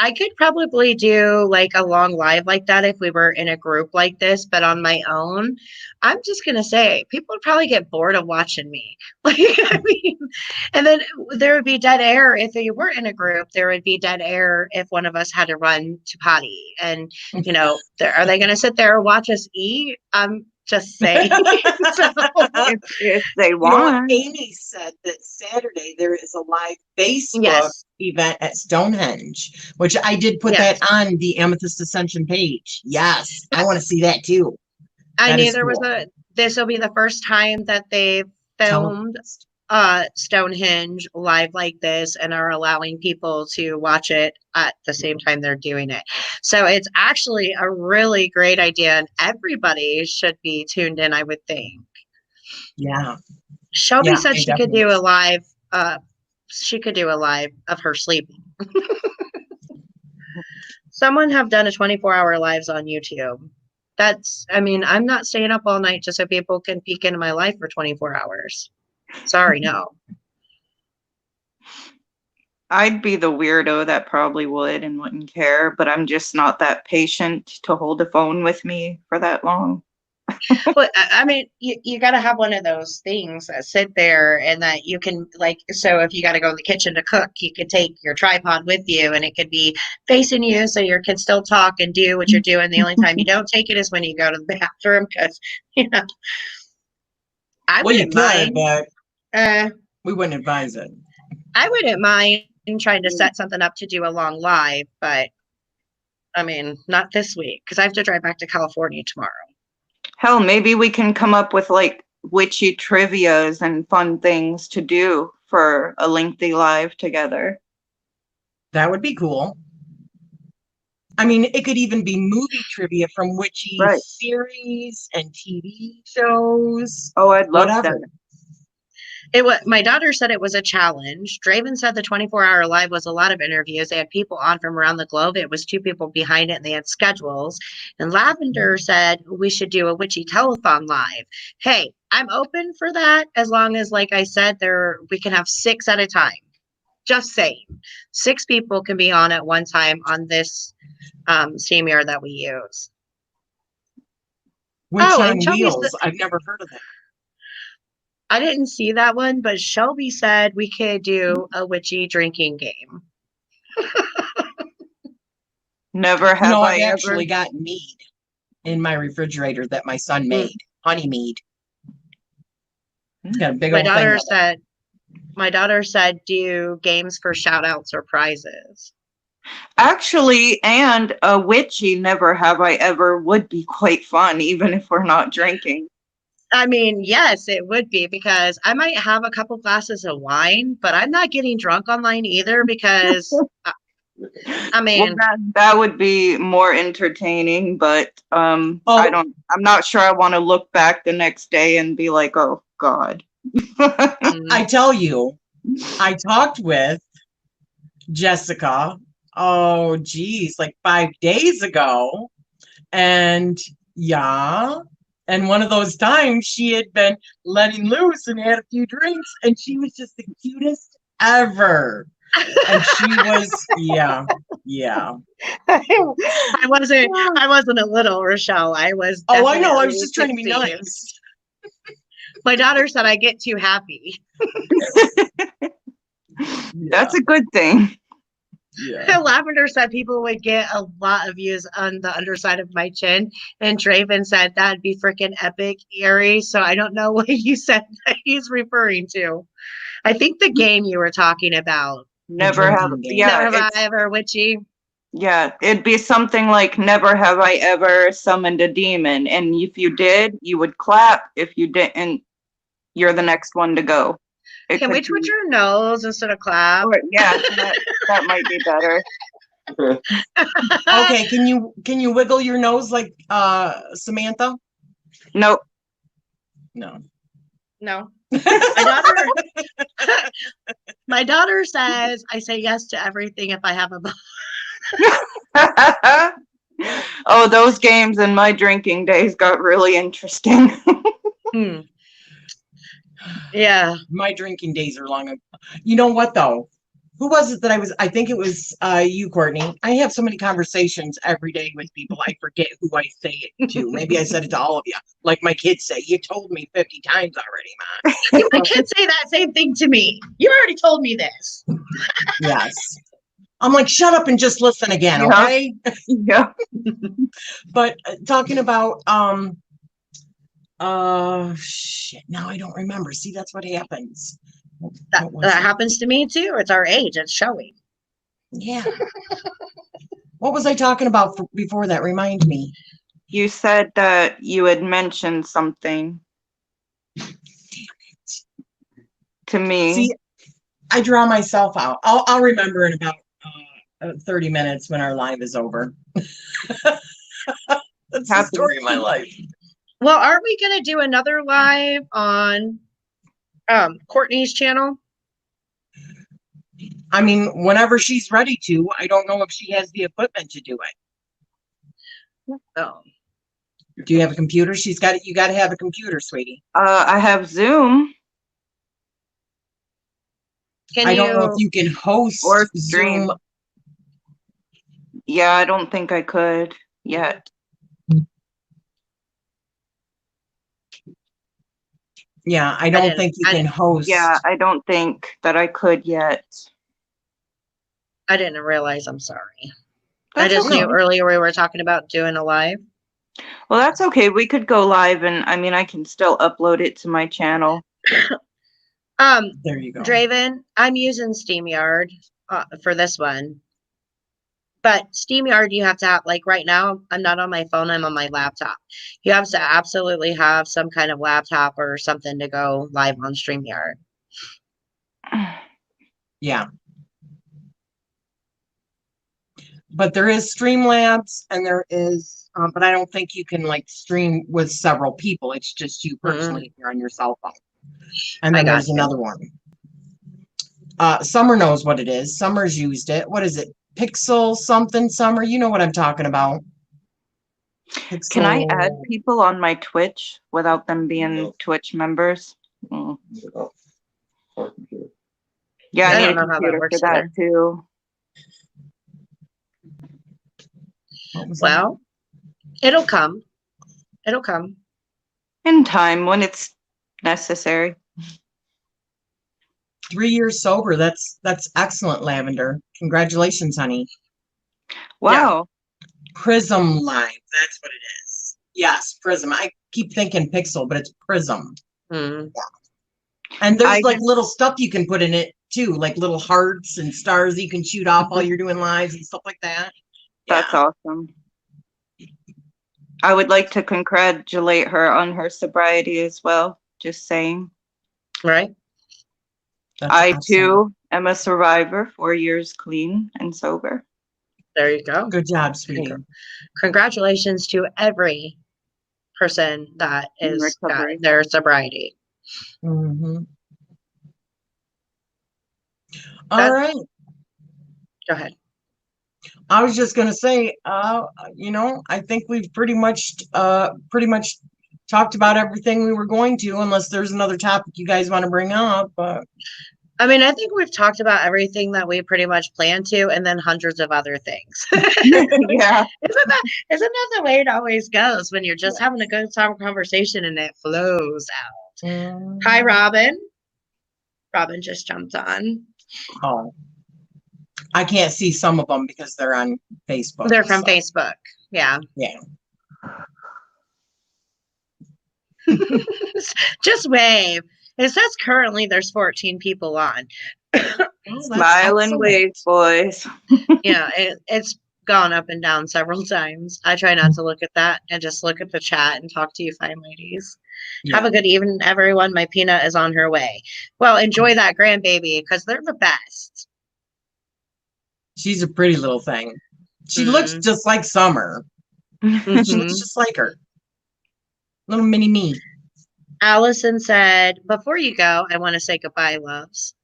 I could probably do like a long live like that if we were in a group like this, but on my own, I'm just gonna say people would probably get bored of watching me. Like, I mean, and then there would be dead air if you were in a group. There would be dead air if one of us had to run to potty, and are they gonna sit there and watch us eat? I'm just saying. So, if they You know what? want. Amy said that Saturday there is a live Facebook yes, event at Stonehenge, which I did put yes. that on the Amethyst Ascension page. Yes, I want to see that too. I That knew is there was cool. this will be the first time that they filmed Televised. Stonehenge live like this and are allowing people to watch it at the same time they're doing it. So it's actually a really great idea, and everybody should be tuned in, I would think. Yeah, Shelby yeah, said I she could definitely. do a live of her sleeping. Someone have done a 24-hour lives on YouTube. I mean, I'm not staying up all night just so people can peek into my life for 24 hours. Sorry, no. I'd be the weirdo that probably would and wouldn't care, but I'm just not that patient to hold a phone with me for that long. But I mean, you got to have one of those things that sit there and that you can so if you got to go in the kitchen to cook, you could take your tripod with you and it could be facing you so you can still talk and do what you're doing. The only time you don't take it is when you go to the bathroom because, I Well, you wouldn't could, mind. but we wouldn't advise it. I wouldn't mind trying to set something up to do a long live, but I mean, not this week because I have to drive back to California tomorrow. Hell, maybe we can come up with like witchy trivias and fun things to do for a lengthy live together. That would be cool. I mean, it could even be movie trivia from witchy Right. series and TV shows. Oh, I'd love Whatever. that. My daughter said it was a challenge. Draven said the 24-hour live was a lot of interviews. They had people on from around the globe. It was 2 people behind it and they had schedules. And Lavender said we should do a witchy telethon live. Hey, I'm open for that as long as, like I said, we can have 6 at a time. Just saying. 6 people can be on at one time on this StreamYard that we use. Witch on and Shelby Wheels. I've never heard of that. I didn't see that one, but Shelby said we could do a witchy drinking game. Never have You know, I I've ever. actually got mead in my refrigerator that my son Mm. made. Honey mead. It's got a big My old thing daughter of it. said, my daughter said, do games for shout outs or prizes. Actually, and a witchy never have I ever would be quite fun, even if we're not drinking. I mean, yes, it would be because I might have a couple glasses of wine, but I'm not getting drunk online either because I mean, Well, that would be more entertaining, but Oh. I'm not sure I want to look back the next day and be like, oh God. I tell you, I talked with Jessica, oh geez, like 5 days ago. And yeah, and one of those times she had been letting loose and had a few drinks, and she was just the cutest ever. And she was, yeah. I wasn't a little Rochelle. I was. Oh, I know. I was definitely just trying to be 16. nice. My daughter said I get too happy. That's a good thing. Yeah. Lavender said people would get a lot of views on the underside of my chin, and Draven said that'd be freaking epic, Eries. So I don't know what you said that he's referring to. I think the game you were talking about. Never have, drinking game. yeah, Never have I it's- ever witchy. yeah, it'd be something like never have I ever summoned a demon, and if you did, you would clap. If you didn't, you're the next one to go. It Can we could twitch be- your nose instead of clap? or- yeah, that might be better. Okay, can you wiggle your nose like Samantha? Nope. No. No. My daughter says I say yes to everything if I have a Oh, those games in my drinking days got really interesting. Yeah. My drinking days are long ago. You know what though? Who was it that I think it was you, Courtney. I have so many conversations every day with people. I forget who I say it to. Maybe I said it to all of you. Like my kids say, you told me 50 times already, Mom. My kids say that same thing to me. You already told me this. Yes. I'm like, shut up and just listen again, Yeah. okay? Yeah. But talking about shit, now I don't remember. See, that's what happens. That happens to me too. It's our age. It's showing. Yeah. What was I talking about before that? Remind me. You said that you had mentioned something. Damn it. To me. See, I draw myself out. I'll remember in about 30 minutes when our live is over. That's the story of my life. Well, aren't we going to do another live on Courtney's channel? I mean, whenever she's ready to. I don't know if she has the equipment to do it. Oh. Do you have a computer? You got to have a computer, sweetie. I have Zoom. Can I don't know if you can host or stream. Zoom. Yeah, I don't think I could yet. Yeah, I don't think you can host. Yeah, I don't think that I could yet. I didn't realize. I'm sorry. That's I just okay. knew earlier we were talking about doing a live. Well, that's okay. We could go live, and I mean, I can still upload it to my channel. There you go. Draven, I'm using SteamYard for this one. But SteamYard, you have to have, like right now, I'm not on my phone, I'm on my laptop. You have to absolutely have some kind of laptop or something to go live on StreamYard. Yeah. But there is Streamlabs and there is, but I don't think you can like stream with several people. It's just you personally if you're on your cell phone. And then there's another one. Summer knows what it is. Summer's used it. What is it? Pixel something, Summer? You know what I'm talking about. Pixel. Can I add people on my Twitch without them being Twitch members? Mm. Yeah, I need a computer for that too. Well, it'll come. It'll come. In time when it's necessary. 3 years sober. That's excellent, Lavender. Congratulations, honey. Wow. Prism Live. That's what it is. Yes, Prism. I keep thinking Pixel, but it's Prism. Mm. And there's I like just- little stuff you can put in it too, like little hearts and stars that you can shoot off while you're doing lives and stuff like that. That's awesome. I would like to congratulate her on her sobriety as well. Just saying. Right? That's I awesome. too am a survivor, 4 years clean and sober. There you go. Good job, sweetie. Congratulations to every person that In is got recovery. their sobriety. Mm-hmm. All That- right. Go ahead. I was just gonna say, I think we've pretty much talked about everything we were going to, unless there's another topic you guys want to bring up. But I mean, I think we've talked about everything that we pretty much planned to, and then hundreds of other things. Yeah. Isn't that the way it always goes when you're just having a good time conversation and it flows out? Hi, Robin. Robin just jumped on. Oh, I can't see some of them because they're on Facebook. They're from so, Facebook. Yeah. Yeah. Just wave. It says currently there's 14 people on. Smile and wave, boys. Yeah, it's gone up and down several times. I try not to look at that and just look at the chat and talk to you fine ladies. Yeah. Have a good evening, everyone. My peanut is on her way. Well, enjoy that grandbaby because they're the best. She's a pretty little thing. She Mhm. looks just like Summer. She Mhm. looks just like her. Little mini me. Allison said, before you go, I want to say goodbye, loves.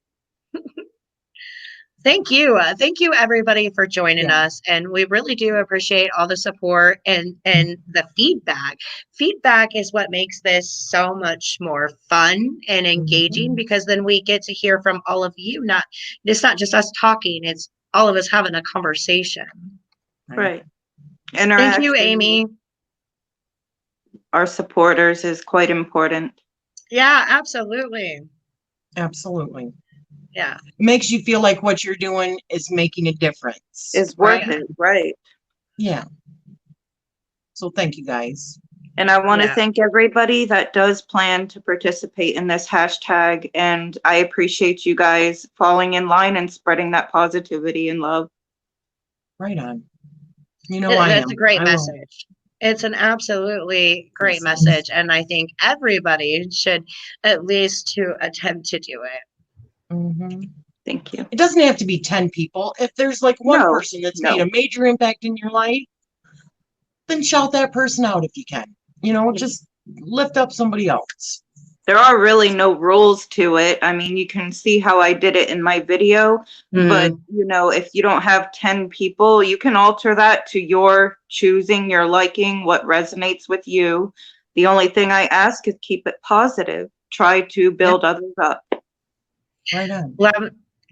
Thank you. Thank you, everybody, for joining us. And we really do appreciate all the support and the feedback. Feedback is what makes this so much more fun and engaging because then we get to hear from all of you. It's not just us talking, it's all of us having a conversation. Right. Thank you, Amy. Our supporters is quite important. Yeah, absolutely. Absolutely. Yeah. It makes you feel like what you're doing is making a difference. It's worth it, right? Yeah. So thank you guys. And I want to Yeah. thank everybody that does plan to participate in this hashtag. And I appreciate you guys falling in line and spreading that positivity and love. Right on. You know, I That's am. a great I will. message. It's an absolutely great message. And I think everybody should at least to attempt to do it. Mhm. Thank you. It doesn't have to be 10 people. If there's like one No, person that's no. made a major impact in your life, then shout that person out if you can. Just lift up somebody else. There are really no rules to it. I mean, you can see how I did it in my video, but if you don't have 10 people, you can alter that to your choosing, your liking, what resonates with you. The only thing I ask is keep it positive. Try to build others up. Right on.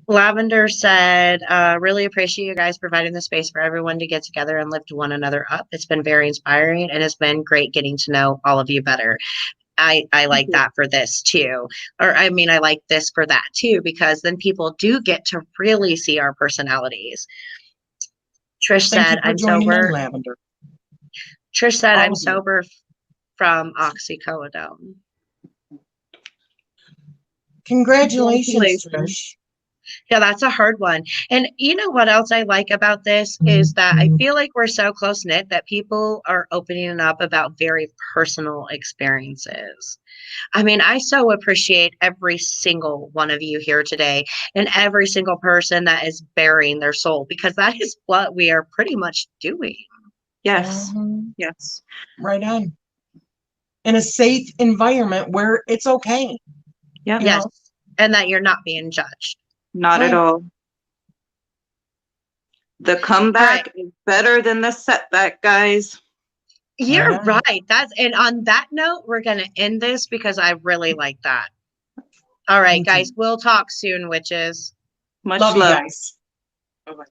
Lavender said, really appreciate you guys providing the space for everyone to get together and lift one another up. It's been very inspiring and it's been great getting to know all of you better. I like that for this too. I like this for that too, because then people do get to really see our personalities. Trish said, I'm sober. Lavender. Trish said, I'm sober from oxycodone. Congratulations, Trish. Yeah, that's a hard one. And you know what else I like about this is that I feel like we're so close knit that people are opening up about very personal experiences. I mean, I so appreciate every single one of you here today and every single person that is bearing their soul because that is what we are pretty much doing. Yes. Yes. Right on. In a safe environment where it's okay. Yeah. Yes. And that you're not being judged. Not at all. The comeback is better than the setback, guys. You're right. And on that note, we're going to end this because I really like that. All right, guys, we'll talk soon, witches. Much love. love. You guys. Bye-bye.